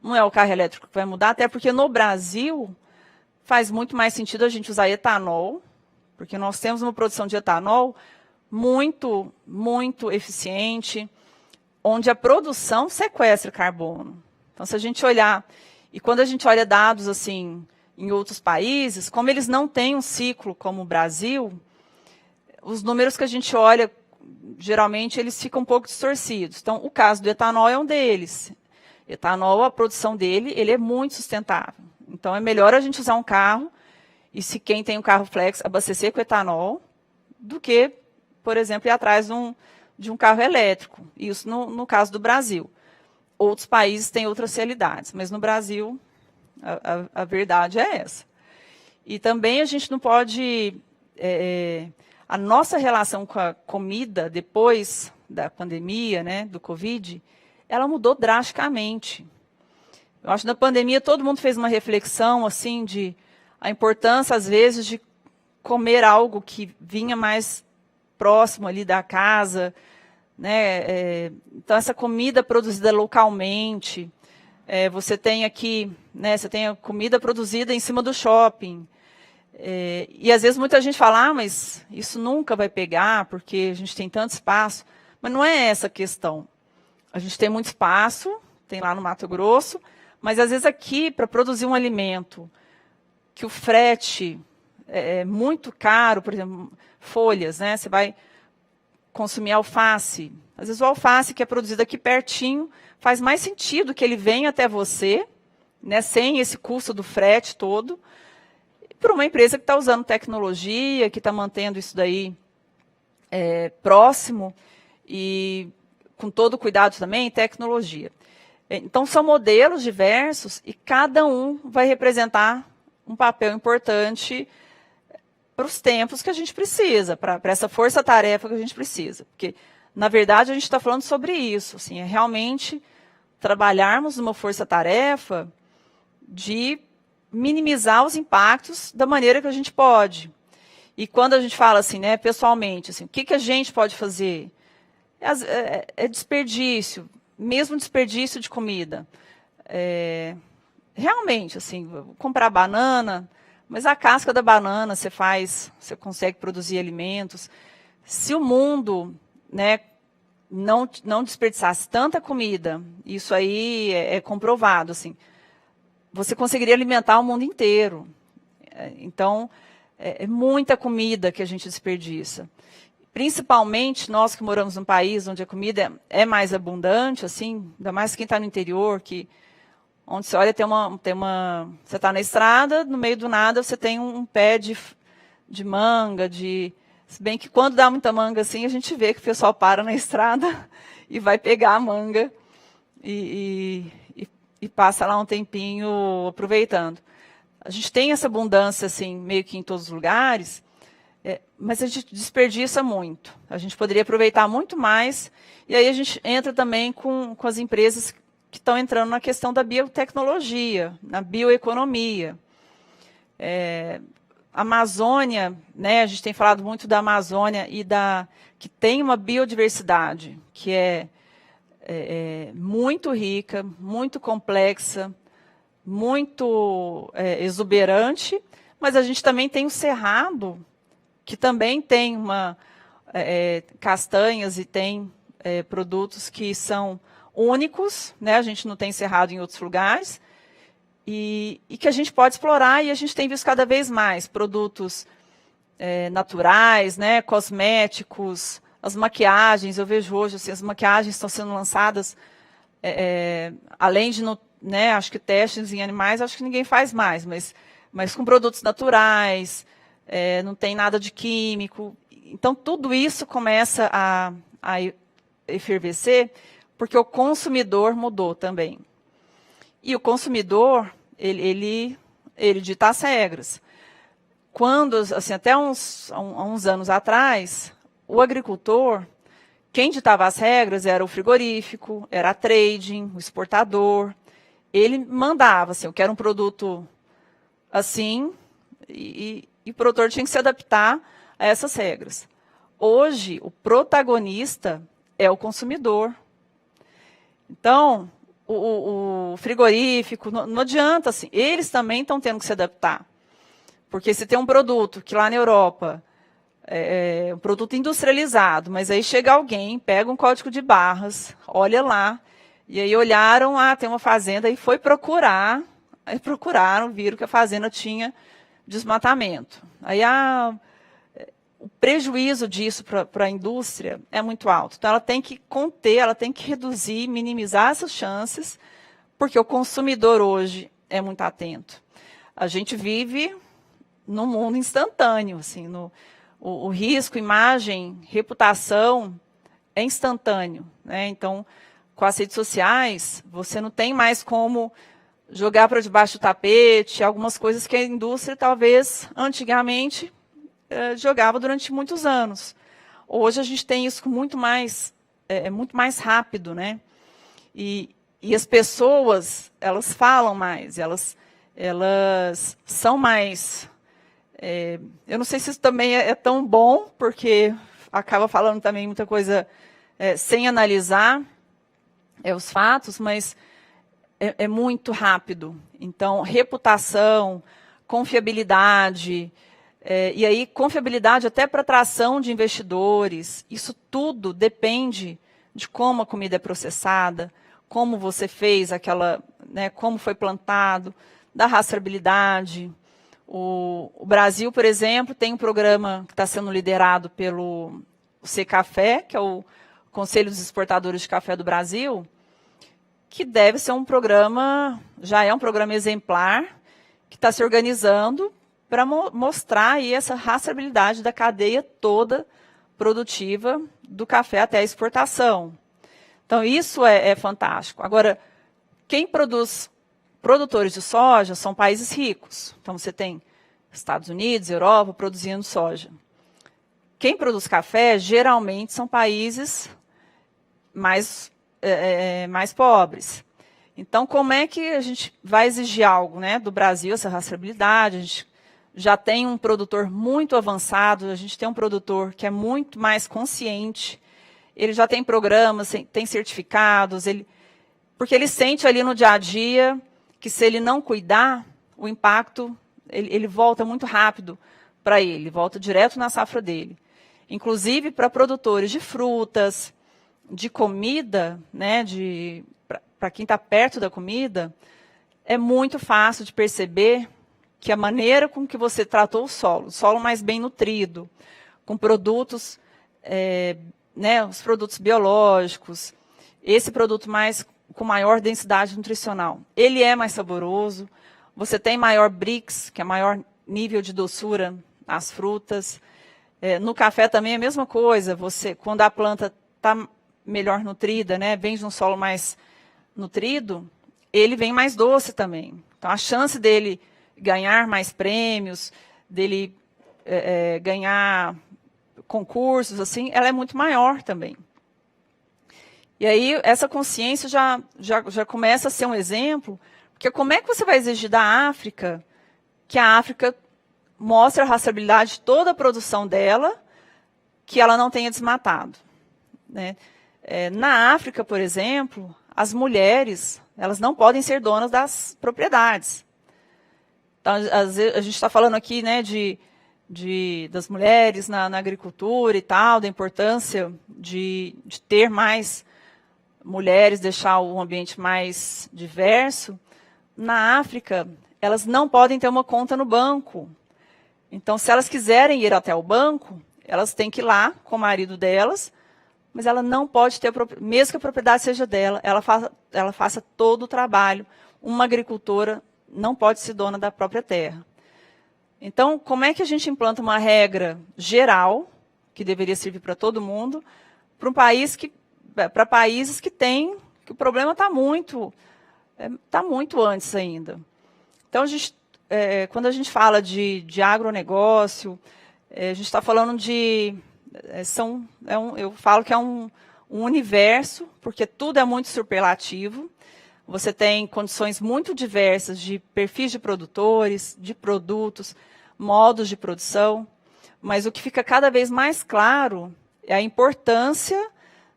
não é o carro elétrico que vai mudar, até porque no Brasil faz muito mais sentido a gente usar etanol, porque nós temos uma produção de etanol muito, muito eficiente, onde a produção sequestra carbono. Então, se a gente olhar, e quando a gente olha dados assim em outros países, como eles não têm um ciclo como o Brasil, os números que a gente olha, geralmente, eles ficam um pouco distorcidos. Então, o caso do etanol é um deles. Etanol, a produção dele, ele é muito sustentável. Então, é melhor a gente usar um carro, e se quem tem um carro flex, abastecer com etanol, do que, por exemplo, ir atrás de um carro elétrico. Isso no caso do Brasil. Outros países têm outras realidades, mas no Brasil, a verdade é essa. E também a gente não pode... a nossa relação com a comida, depois da pandemia, né, do Covid, ela mudou drasticamente. Eu acho que na pandemia todo mundo fez uma reflexão assim, de a importância, às vezes, de comer algo que vinha mais próximo ali da casa, né? Então, essa comida produzida localmente, você tem aqui, né, você tem a comida produzida em cima do shopping. E às vezes muita gente fala, mas isso nunca vai pegar, porque a gente tem tanto espaço. Mas não é essa a questão. A gente tem muito espaço, tem lá no Mato Grosso, mas às vezes aqui, para produzir um alimento, que o frete é muito caro, por exemplo, folhas, né? Você vai consumir alface. Às vezes o alface que é produzido aqui pertinho, faz mais sentido que ele venha até você, né, sem esse custo do frete todo, para uma empresa que está usando tecnologia, que está mantendo isso daí próximo e com todo o cuidado também, tecnologia. Então, são modelos diversos e cada um vai representar um papel importante para os tempos que a gente precisa, para essa força-tarefa que a gente precisa. Porque, na verdade, a gente está falando sobre isso. Assim, é realmente trabalharmos numa força-tarefa de minimizar os impactos da maneira que a gente pode. E quando a gente fala assim, né, pessoalmente, assim, o que a gente pode fazer? É desperdício, mesmo desperdício de comida. Realmente, assim, comprar banana, mas a casca da banana você consegue produzir alimentos. Se o mundo, né, não desperdiçasse tanta comida, isso aí é comprovado, assim, você conseguiria alimentar o mundo inteiro. Então, é muita comida que a gente desperdiça. Principalmente nós que moramos num país onde a comida é mais abundante, assim, ainda mais quem está no interior, onde você olha, você está na estrada, no meio do nada você tem um pé de manga, se bem que quando dá muita manga assim, a gente vê que o pessoal para na estrada e vai pegar a manga e passa lá um tempinho aproveitando. A gente tem essa abundância, assim, meio que em todos os lugares, mas a gente desperdiça muito. A gente poderia aproveitar muito mais, e aí a gente entra também com as empresas que estão entrando na questão da biotecnologia, na bioeconomia. A Amazônia, né, a gente tem falado muito da Amazônia que tem uma biodiversidade que é muito rica, muito complexa, muito exuberante, mas a gente também tem o Cerrado, que também tem castanhas e tem produtos que são únicos, né? A gente não tem Cerrado em outros lugares, e que a gente pode explorar, e a gente tem visto cada vez mais produtos naturais, né? Cosméticos, as maquiagens. Eu vejo hoje, assim, as maquiagens estão sendo lançadas, além de, né, acho que testes em animais, acho que ninguém faz mais, mas mas com produtos naturais, não tem nada de químico. Então, tudo isso começa a efervescer, porque o consumidor mudou também. E o consumidor, ele dita as regras. Quando, assim, até uns anos atrás, o agricultor, quem ditava as regras era o frigorífico, era a trading, o exportador. Ele mandava, assim, eu quero um produto assim, e o produtor tinha que se adaptar a essas regras. Hoje, o protagonista é o consumidor. Então, o frigorífico, não adianta, assim, eles também estão tendo que se adaptar. Porque se tem um produto que lá na Europa é um produto industrializado, mas aí chega alguém, pega um código de barras, olha lá, e aí olharam, tem uma fazenda, e foi procurar, aí procuraram, viram que a fazenda tinha desmatamento. Aí o prejuízo disso para a indústria é muito alto. Então, ela tem que conter, ela tem que reduzir, minimizar essas chances, porque o consumidor hoje é muito atento. A gente vive num mundo instantâneo, assim, o risco, imagem, reputação é instantâneo, né? Então, com as redes sociais, você não tem mais como jogar para debaixo do tapete algumas coisas que a indústria, talvez, antigamente, jogava durante muitos anos. Hoje a gente tem isso com muito mais rápido, né? E as pessoas, elas falam mais, elas são mais... eu não sei se isso também é tão bom, porque acaba falando também muita coisa sem analisar os fatos, mas é muito rápido. Então, reputação, confiabilidade... e aí, confiabilidade até para atração de investidores, isso tudo depende de como a comida é processada, como você fez aquela, né, como foi plantado, da rastreabilidade. O Brasil, por exemplo, tem um programa que está sendo liderado pelo Secafé, que é o Conselho dos Exportadores de Café do Brasil, que deve ser um programa, já é um programa exemplar, que está se organizando para mostrar aí essa rastreabilidade da cadeia toda produtiva do café até a exportação. Então, isso é fantástico. Agora, quem produz produtores de soja são países ricos. Então, você tem Estados Unidos, Europa, produzindo soja. Quem produz café, geralmente, são países mais pobres. Então, como é que a gente vai exigir algo, né, do Brasil, essa rastreabilidade? A gente já tem um produtor muito avançado, a gente tem um produtor que é muito mais consciente, ele já tem programas, tem certificados, porque ele sente ali no dia a dia que se ele não cuidar, o impacto, ele volta muito rápido para ele, volta direto na safra dele. Inclusive para produtores de frutas, de comida, né, para quem está perto da comida, é muito fácil de perceber que a maneira com que você tratou o solo mais bem nutrido, com produtos, né, os produtos biológicos, esse produto com maior densidade nutricional, ele é mais saboroso, você tem maior Brix, que é maior nível de doçura nas frutas. No café também é a mesma coisa, quando a planta está melhor nutrida, né, vem de um solo mais nutrido, ele vem mais doce também. Então, a chance dele ganhar mais prêmios, dele ganhar concursos, assim, ela é muito maior também. E aí, essa consciência já começa a ser um exemplo, porque como é que você vai exigir da África que a África mostre a rastreabilidade de toda a produção dela, que ela não tenha desmatado, né? Na África, por exemplo, as mulheres, elas não podem ser donas das propriedades. Então, às vezes, a gente está falando aqui, né, das mulheres na agricultura e tal, da importância de ter mais mulheres, deixar o ambiente mais diverso. Na África, elas não podem ter uma conta no banco. Então, se elas quiserem ir até o banco, elas têm que ir lá com o marido delas, mas ela não pode ter, mesmo que a propriedade seja dela, ela faça todo o trabalho. Uma agricultora não pode ser dona da própria terra. Então, como é que a gente implanta uma regra geral, que deveria servir para todo mundo, para para países que que o problema está muito antes ainda. Então, quando a gente fala de agronegócio, a gente está falando eu falo que é um universo, porque tudo é muito superlativo. Você tem condições muito diversas de perfis de produtores, de produtos, modos de produção, mas o que fica cada vez mais claro é a importância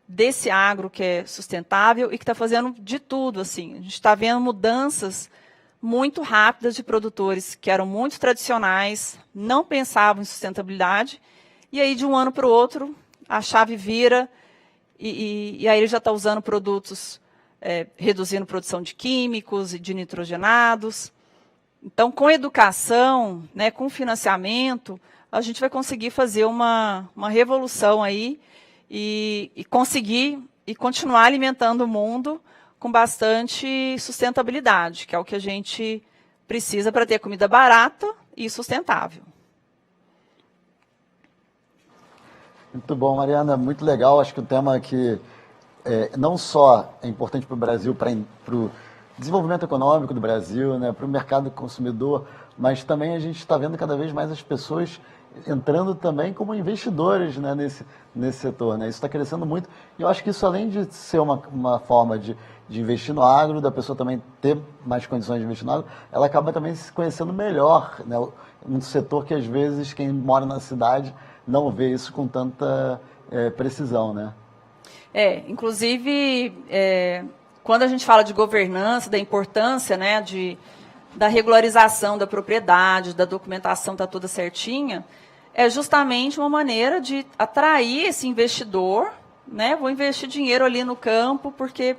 desse agro que é sustentável e que está fazendo de tudo. Assim. A gente está vendo mudanças muito rápidas de produtores que eram muito tradicionais, não pensavam em sustentabilidade, e aí de um ano para o outro a chave vira e aí ele já está usando produtos, reduzindo produção de químicos e de nitrogenados. Então, com educação, né, com financiamento, a gente vai conseguir fazer uma revolução aí e conseguir e continuar alimentando o mundo com bastante sustentabilidade, que é o que a gente precisa para ter comida barata e sustentável. Muito bom, Mariana, muito legal. Acho que o tema que não só é importante para o Brasil, para o desenvolvimento econômico do Brasil, né, para o mercado consumidor, mas também a gente está vendo cada vez mais as pessoas entrando também como investidores, né, nesse setor. Né? Isso está crescendo muito. E eu acho que isso, além de ser uma forma de investir no agro, da pessoa também ter mais condições de investir no agro, ela acaba também se conhecendo melhor. Né? Um setor que, às vezes, quem mora na cidade não vê isso com tanta precisão. Né? Inclusive, quando a gente fala de governança, da importância, né, da regularização da propriedade, da documentação está toda certinha, é justamente uma maneira de atrair esse investidor, né? Vou investir dinheiro ali no campo, porque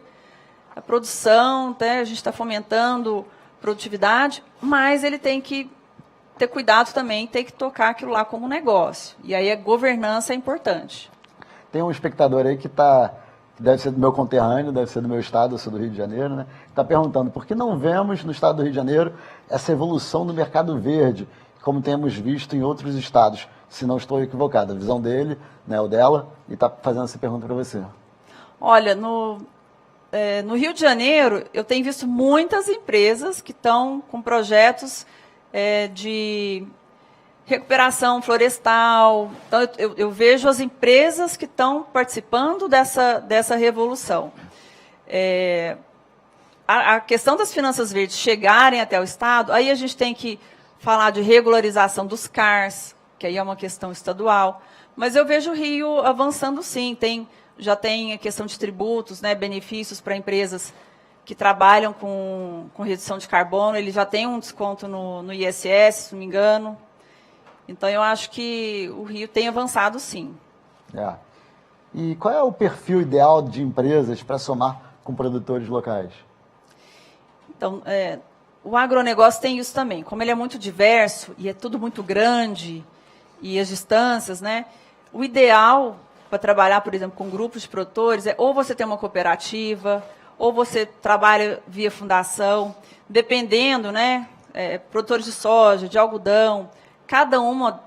a produção, né, a gente está fomentando produtividade, mas ele tem que ter cuidado também, tem que tocar aquilo lá como negócio. E aí a governança é importante. Tem um espectador aí que deve ser do meu conterrâneo, deve ser do meu estado, eu sou do Rio de Janeiro, né? Está perguntando por que não vemos no estado do Rio de Janeiro essa evolução do mercado verde, como temos visto em outros estados, se não estou equivocado. A visão dele, né, ou dela, e está fazendo essa pergunta para você. Olha, no Rio de Janeiro, eu tenho visto muitas empresas que estão com projetos de recuperação florestal. Então, eu vejo as empresas que estão participando dessa revolução. A questão das finanças verdes chegarem até o Estado, aí a gente tem que falar de regularização dos CARs, que aí é uma questão estadual. Mas eu vejo o Rio avançando sim. Já tem a questão de tributos, né, benefícios para empresas que trabalham com redução de carbono. Ele já tem um desconto no ISS, se não me engano. Então, eu acho que o Rio tem avançado, sim. E qual é o perfil ideal de empresas para somar com produtores locais? Então, o agronegócio tem isso também. Como ele é muito diverso e é tudo muito grande, e as distâncias, né? O ideal para trabalhar, por exemplo, com grupos de produtores é ou você tem uma cooperativa, ou você trabalha via fundação, dependendo, né? Produtores de soja, de algodão, cada uma,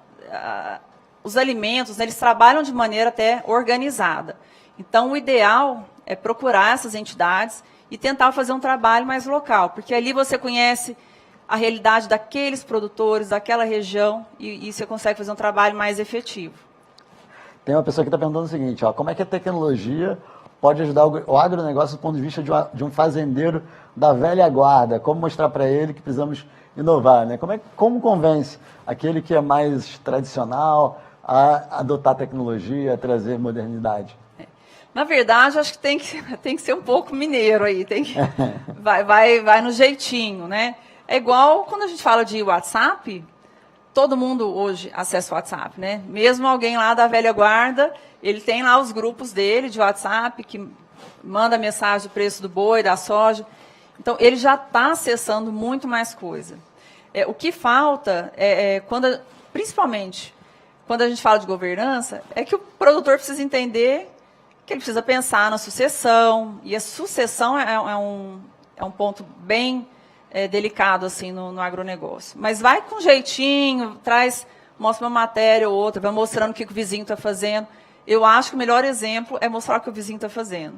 os alimentos, né, eles trabalham de maneira até organizada. Então, o ideal é procurar essas entidades e tentar fazer um trabalho mais local, porque ali você conhece a realidade daqueles produtores, daquela região, e você consegue fazer um trabalho mais efetivo. Tem uma pessoa que está perguntando o seguinte, como é que a tecnologia pode ajudar o agronegócio do ponto de vista de um fazendeiro da velha guarda? Como mostrar para ele que precisamos inovar, né? Como convence aquele que é mais tradicional a adotar tecnologia, a trazer modernidade? Na verdade, acho que tem que ser um pouco mineiro aí, vai no jeitinho, né? É igual quando a gente fala de WhatsApp, todo mundo hoje acessa o WhatsApp, né? Mesmo alguém lá da velha guarda, ele tem lá os grupos dele de WhatsApp, que manda mensagem do preço do boi, da soja. Então, ele já está acessando muito mais coisa. O que falta, principalmente quando a gente fala de governança, é que o produtor precisa entender que ele precisa pensar na sucessão, e a sucessão é um ponto bem delicado assim no agronegócio. Mas vai com jeitinho, mostra uma matéria ou outra, vai mostrando o que o vizinho está fazendo. Eu acho que o melhor exemplo é mostrar o que o vizinho está fazendo.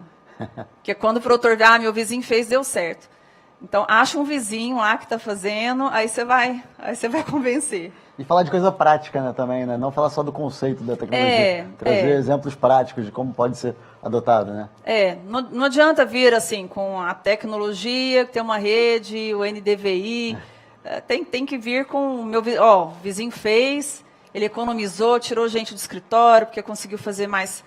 Que é quando o produtor vê, meu vizinho fez, deu certo. Então, acha um vizinho lá que está fazendo, aí você vai convencer. E falar de coisa prática, né, também, né? Não falar só do conceito da tecnologia. Trazer exemplos práticos de como pode ser adotado, né? Não adianta vir assim com a tecnologia, ter uma rede, o NDVI. Tem que vir com o meu vizinho fez, ele economizou, tirou gente do escritório, porque conseguiu fazer mais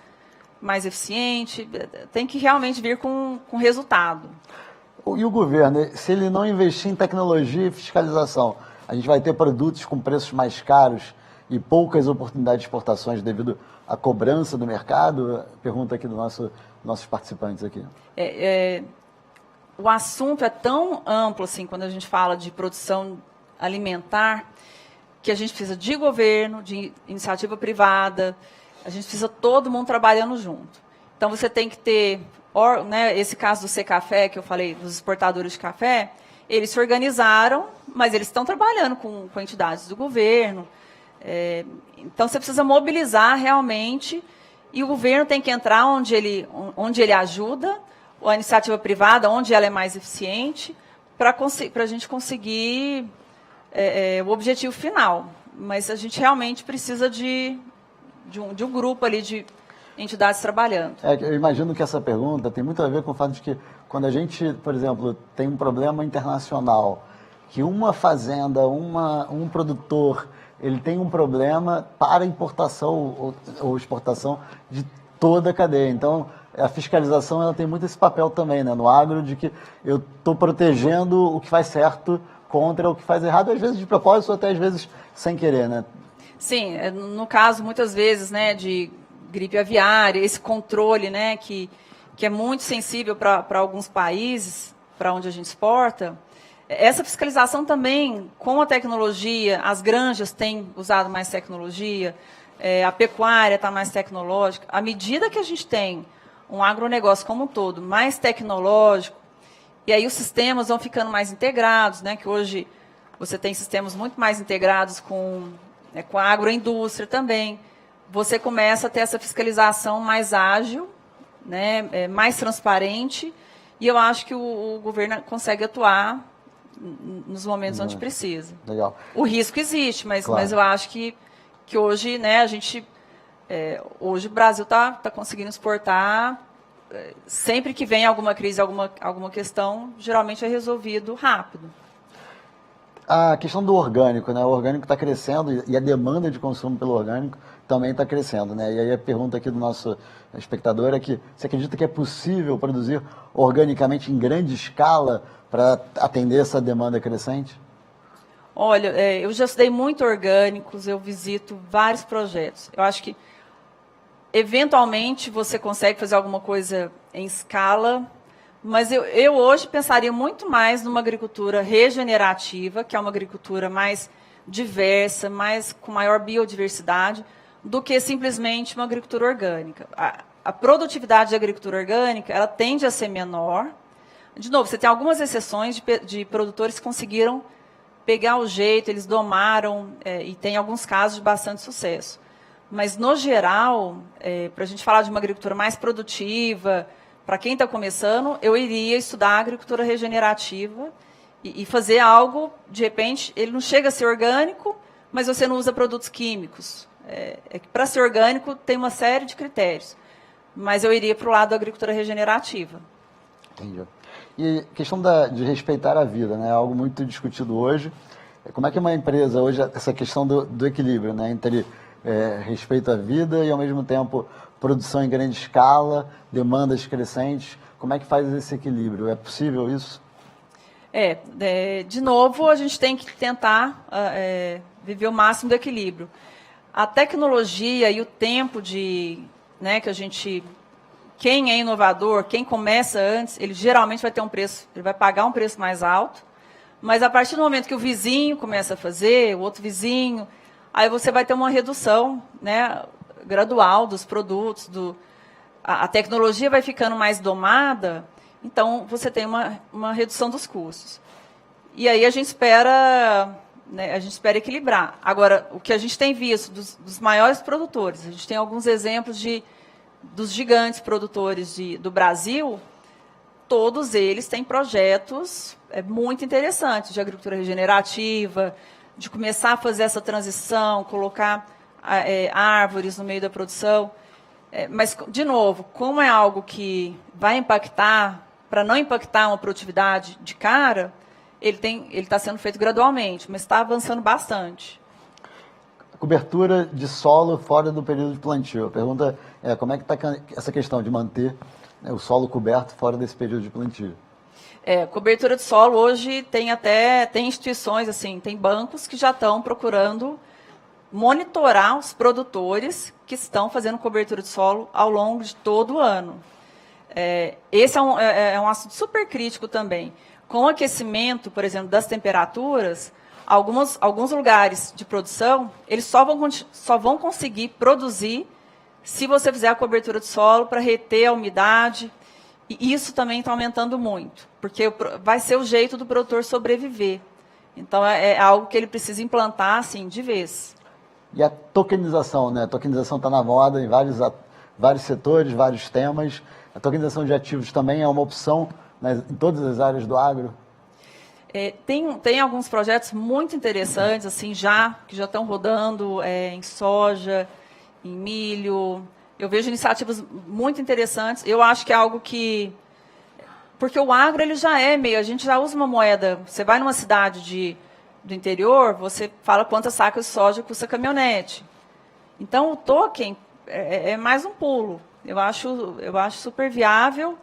eficiente. Tem que realmente vir com resultado. E o governo, se ele não investir em tecnologia e fiscalização, a gente vai ter produtos com preços mais caros e poucas oportunidades de exportações devido à cobrança do mercado? Pergunta aqui dos nossos participantes aqui. O assunto é tão amplo, assim, quando a gente fala de produção alimentar, que a gente precisa de governo, de iniciativa privada, a gente precisa todo mundo trabalhando junto. Então, você tem que ter, esse caso do Secafé, que eu falei, dos exportadores de café, eles se organizaram, mas eles estão trabalhando com entidades do governo. Então, você precisa mobilizar realmente, e o governo tem que entrar onde ele ajuda, a iniciativa privada, onde ela é mais eficiente, para a gente conseguir o objetivo final. Mas a gente realmente precisa de um grupo ali de entidades trabalhando. Eu imagino que essa pergunta tem muito a ver com o fato de que quando a gente, por exemplo, tem um problema internacional, que uma fazenda, um produtor, ele tem um problema para importação ou exportação de toda a cadeia. Então, a fiscalização ela tem muito esse papel também, né, no agro, de que eu estou protegendo o que faz certo contra o que faz errado, às vezes de propósito ou até às vezes sem querer, né? Sim, no caso, muitas vezes, né, de gripe aviária, esse controle, né, que é muito sensível para alguns países, para onde a gente exporta, essa fiscalização também, com a tecnologia, as granjas têm usado mais tecnologia, a pecuária está mais tecnológica. À medida que a gente tem um agronegócio como um todo mais tecnológico, e aí os sistemas vão ficando mais integrados, né, que hoje você tem sistemas muito mais integrados com a agroindústria também, você começa a ter essa fiscalização mais ágil, né, mais transparente, e eu acho que o governo consegue atuar nos momentos onde precisa. Legal. O risco existe, mas eu acho que hoje, né, a gente, hoje o Brasil está conseguindo exportar, sempre que vem alguma crise, alguma questão, geralmente é resolvido rápido. A questão do orgânico, né? O orgânico está crescendo e a demanda de consumo pelo orgânico também está crescendo, né? E aí a pergunta aqui do nosso espectador é que você acredita que é possível produzir organicamente em grande escala para atender essa demanda crescente? Olha, eu já estudei muito orgânicos, eu visito vários projetos. Eu acho que, eventualmente, você consegue fazer alguma coisa em escala, mas eu hoje pensaria muito mais numa agricultura regenerativa, que é uma agricultura mais diversa, com maior biodiversidade, do que simplesmente uma agricultura orgânica. A produtividade da agricultura orgânica, ela tende a ser menor. De novo, você tem algumas exceções de produtores que conseguiram pegar o jeito, eles domaram, e tem alguns casos de bastante sucesso. Mas, no geral, para a gente falar de uma agricultura mais produtiva, para quem está começando, eu iria estudar a agricultura regenerativa e fazer algo, de repente, ele não chega a ser orgânico, mas você não usa produtos químicos. Para ser orgânico, tem uma série de critérios. Mas eu iria para o lado da agricultura regenerativa. Entendi. E questão de respeitar a vida, né? Algo muito discutido hoje. Como é que uma empresa, hoje, essa questão do equilíbrio, né? Entre respeito à vida e, ao mesmo tempo, produção em grande escala, demandas crescentes. Como é que faz esse equilíbrio? É possível isso? De novo, a gente tem que tentar viver o máximo do equilíbrio. A tecnologia e o tempo que a gente... Quem é inovador, quem começa antes, ele geralmente vai ter um preço, ele vai pagar um preço mais alto, mas a partir do momento que o vizinho começa a fazer, o outro vizinho, aí você vai ter uma redução, né, gradual dos produtos, a tecnologia vai ficando mais domada, então você tem uma redução dos custos. E aí a gente espera, né, equilibrar. Agora, o que a gente tem visto dos maiores produtores, a gente tem alguns exemplos dos gigantes produtores do Brasil, todos eles têm projetos muito interessantes de agricultura regenerativa, de começar a fazer essa transição, colocar árvores no meio da produção. Mas, de novo, como é algo que vai impactar, para não impactar uma produtividade de cara, ele está sendo feito gradualmente, mas está avançando bastante. Cobertura de solo fora do período de plantio. A pergunta é como é que está essa questão de manter, né, o solo coberto fora desse período de plantio? Cobertura de solo hoje tem instituições, assim, tem bancos que já estão procurando monitorar os produtores que estão fazendo cobertura de solo ao longo de todo o ano. Esse é um assunto super crítico também. Com o aquecimento, por exemplo, das temperaturas, alguns lugares de produção, eles só vão conseguir produzir se você fizer a cobertura de solo para reter a umidade. E isso também está aumentando muito, porque vai ser o jeito do produtor sobreviver. Então, é algo que ele precisa implantar, assim, de vez. E a tokenização, né? A tokenização está na moda em vários setores, vários temas. A tokenização de ativos também é uma opção, né, em todas as áreas do agro? Tem alguns projetos muito interessantes, assim, que já estão rodando em soja, em milho. Eu vejo iniciativas muito interessantes. Eu acho que é algo que... Porque o agro, ele já a gente já usa uma moeda. Você vai numa cidade do interior, você fala quantas sacas de soja custa a caminhonete. Então, o token é mais um pulo. Eu acho super viável,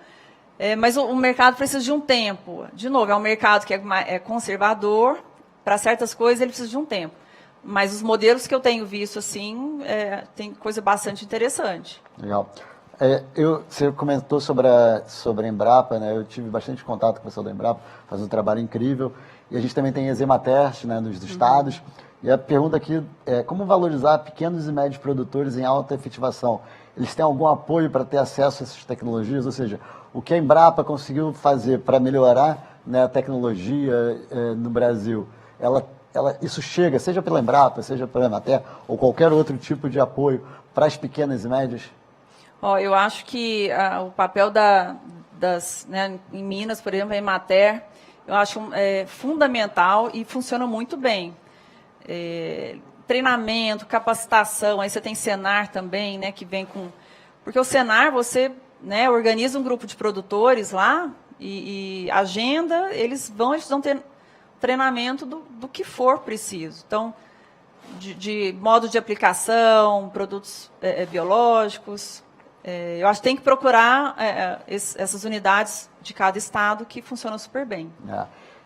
mas o mercado precisa de um tempo. De novo, é um mercado que é conservador. Para certas coisas, ele precisa de um tempo. Mas os modelos que eu tenho visto, assim, tem coisa bastante interessante. Legal. Você comentou sobre a Embrapa, né? Eu tive bastante contato com o pessoal da Embrapa, faz um trabalho incrível. E a gente também tem a Ematerch, né, nos estados. E a pergunta aqui é como valorizar pequenos e médios produtores em alta efetivação? Eles têm algum apoio para ter acesso a essas tecnologias? Ou seja, o que a Embrapa conseguiu fazer para melhorar, né, a tecnologia no Brasil, isso chega, seja pela Embrapa, seja pela Emater, ou qualquer outro tipo de apoio para as pequenas e médias? Eu acho que o papel né, em Minas, por exemplo, a Emater, eu acho fundamental e funciona muito bem. Treinamento, capacitação, aí você tem Senar também, né, que vem com... Porque o Senar, você, né, organiza um grupo de produtores lá e agenda, eles vão ter treinamento do que for preciso. Então, de modo de aplicação, produtos biológicos. Eu acho que tem que procurar essas unidades de cada estado que funcionam super bem.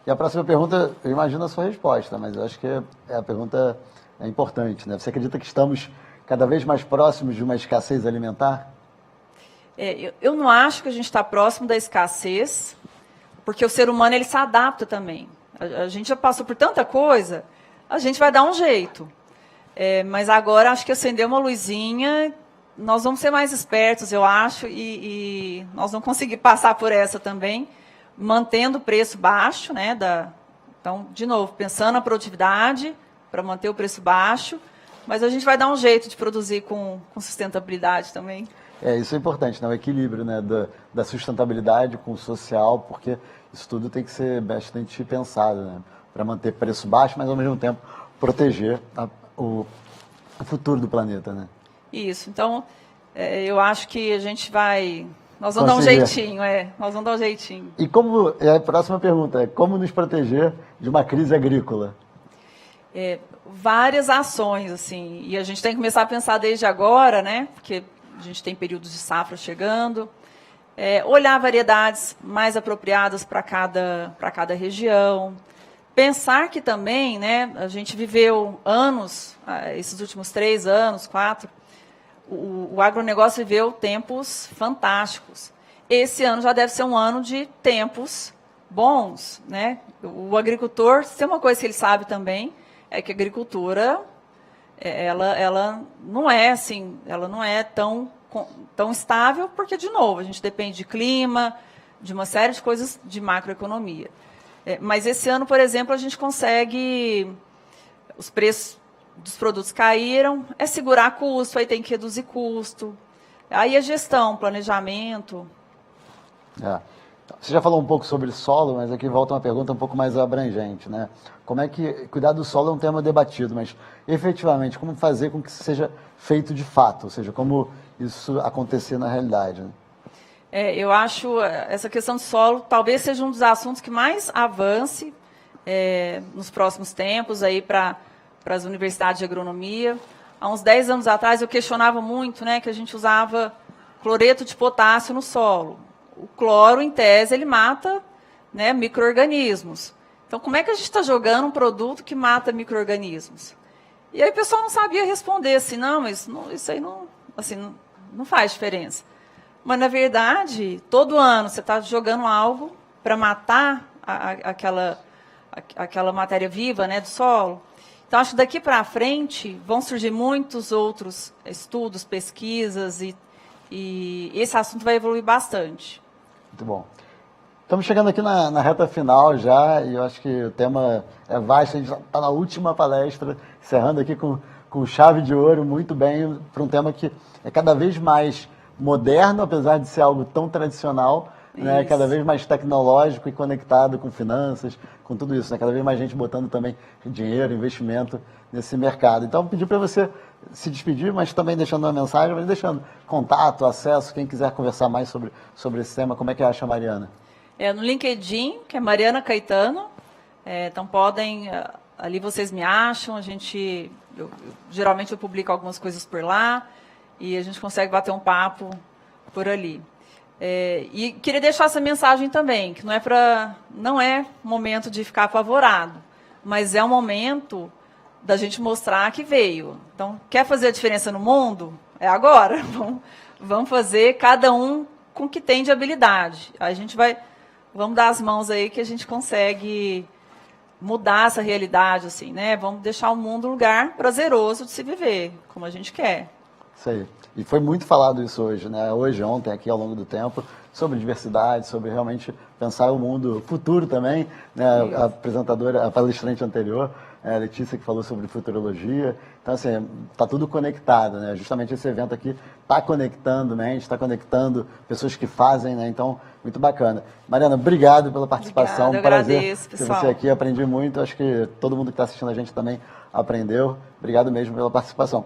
E a próxima pergunta, eu imagino a sua resposta, mas eu acho que a pergunta é importante, né? Você acredita que estamos cada vez mais próximos de uma escassez alimentar? Eu não acho que a gente está próximo da escassez, porque o ser humano ele se adapta também. A gente já passou por tanta coisa, a gente vai dar um jeito. Mas agora acho que acendeu uma luzinha, nós vamos ser mais espertos, eu acho, e nós vamos conseguir passar por essa também, mantendo o preço baixo, né? Então, de novo, pensando na produtividade para manter o preço baixo, mas a gente vai dar um jeito de produzir com sustentabilidade também. Isso é importante, né? O equilíbrio, né, da sustentabilidade com o social, porque isso tudo tem que ser bastante pensado, né? Para manter preço baixo, mas ao mesmo tempo proteger o futuro do planeta, né? Isso. Então, eu acho que a gente vai... Nós vamos dar um jeitinho, nós vamos dar um jeitinho. E a próxima pergunta é como nos proteger de uma crise agrícola? Várias ações, assim, e a gente tem que começar a pensar desde agora, né? Porque a gente tem períodos de safra chegando, olhar variedades mais apropriadas para cada região, pensar que também, né, a gente viveu anos, esses últimos 3 anos, 4, o agronegócio viveu tempos fantásticos. Esse ano já deve ser um ano de tempos bons, né? O agricultor, se tem uma coisa que ele sabe também, é que a agricultura, ela não é assim, ela não é tão estável, porque, de novo, a gente depende de clima, de uma série de coisas de macroeconomia. Mas esse ano, por exemplo, a gente consegue, os preços dos produtos caíram, é segurar custo, aí tem que reduzir custo. Aí a gestão, planejamento. Você já falou um pouco sobre solo, mas aqui volta uma pergunta um pouco mais abrangente, né? Como é que cuidar do solo é um tema debatido, mas efetivamente como fazer com que isso seja feito de fato, ou seja, como isso acontecer na realidade, né? Eu acho essa questão do solo talvez seja um dos assuntos que mais avance nos próximos tempos aí para as universidades de agronomia. Há uns 10 anos atrás eu questionava muito, né, que a gente usava cloreto de potássio no solo. O cloro, em tese, ele mata, né, micro-organismos. Então, como é que a gente está jogando um produto que mata micro-organismos? E aí o pessoal não sabia responder assim, não, mas isso aí não, assim, não faz diferença. Mas, na verdade, todo ano você está jogando algo para matar aquela matéria viva, né, do solo. Então, acho que daqui para frente vão surgir muitos outros estudos, pesquisas, e esse assunto vai evoluir bastante. Muito bom. Estamos chegando aqui na reta final já, e eu acho que o tema é vasto. A gente está na última palestra, encerrando aqui com chave de ouro, muito bem, para um tema que é cada vez mais moderno, apesar de ser algo tão tradicional, né, cada vez mais tecnológico e conectado com finanças, com tudo isso, né? Cada vez mais gente botando também dinheiro, investimento nesse mercado. Então, pedir para você se despedir, mas também deixando uma mensagem, mas deixando contato, acesso, quem quiser conversar mais sobre esse tema, como é que acha a Mariana? No LinkedIn, que é Mariana Caetano, então podem, ali vocês me acham, geralmente eu publico algumas coisas por lá, e a gente consegue bater um papo por ali. E queria deixar essa mensagem também, que não é momento de ficar apavorado, mas é um momento da gente mostrar que veio. Então, quer fazer a diferença no mundo? É agora. Vamos fazer, cada um com o que tem de habilidade. Vamos dar as mãos aí que a gente consegue mudar essa realidade, assim, né? Vamos deixar o mundo um lugar prazeroso de se viver, como a gente quer. Isso aí. E foi muito falado isso hoje, né? Hoje, ontem, aqui ao longo do tempo, sobre diversidade, sobre realmente pensar o mundo futuro também, né? A apresentadora, a palestrante anterior, a Letícia, que falou sobre futurologia. Então, assim, está tudo conectado, né? Justamente esse evento aqui está conectando mente, está conectando pessoas que fazem, né? Então, muito bacana. Mariana, obrigado pela participação. Obrigada, prazer agradeço, ter pessoal. você aqui, aprendi muito. Acho que todo mundo que está assistindo a gente também aprendeu. Obrigado mesmo pela participação.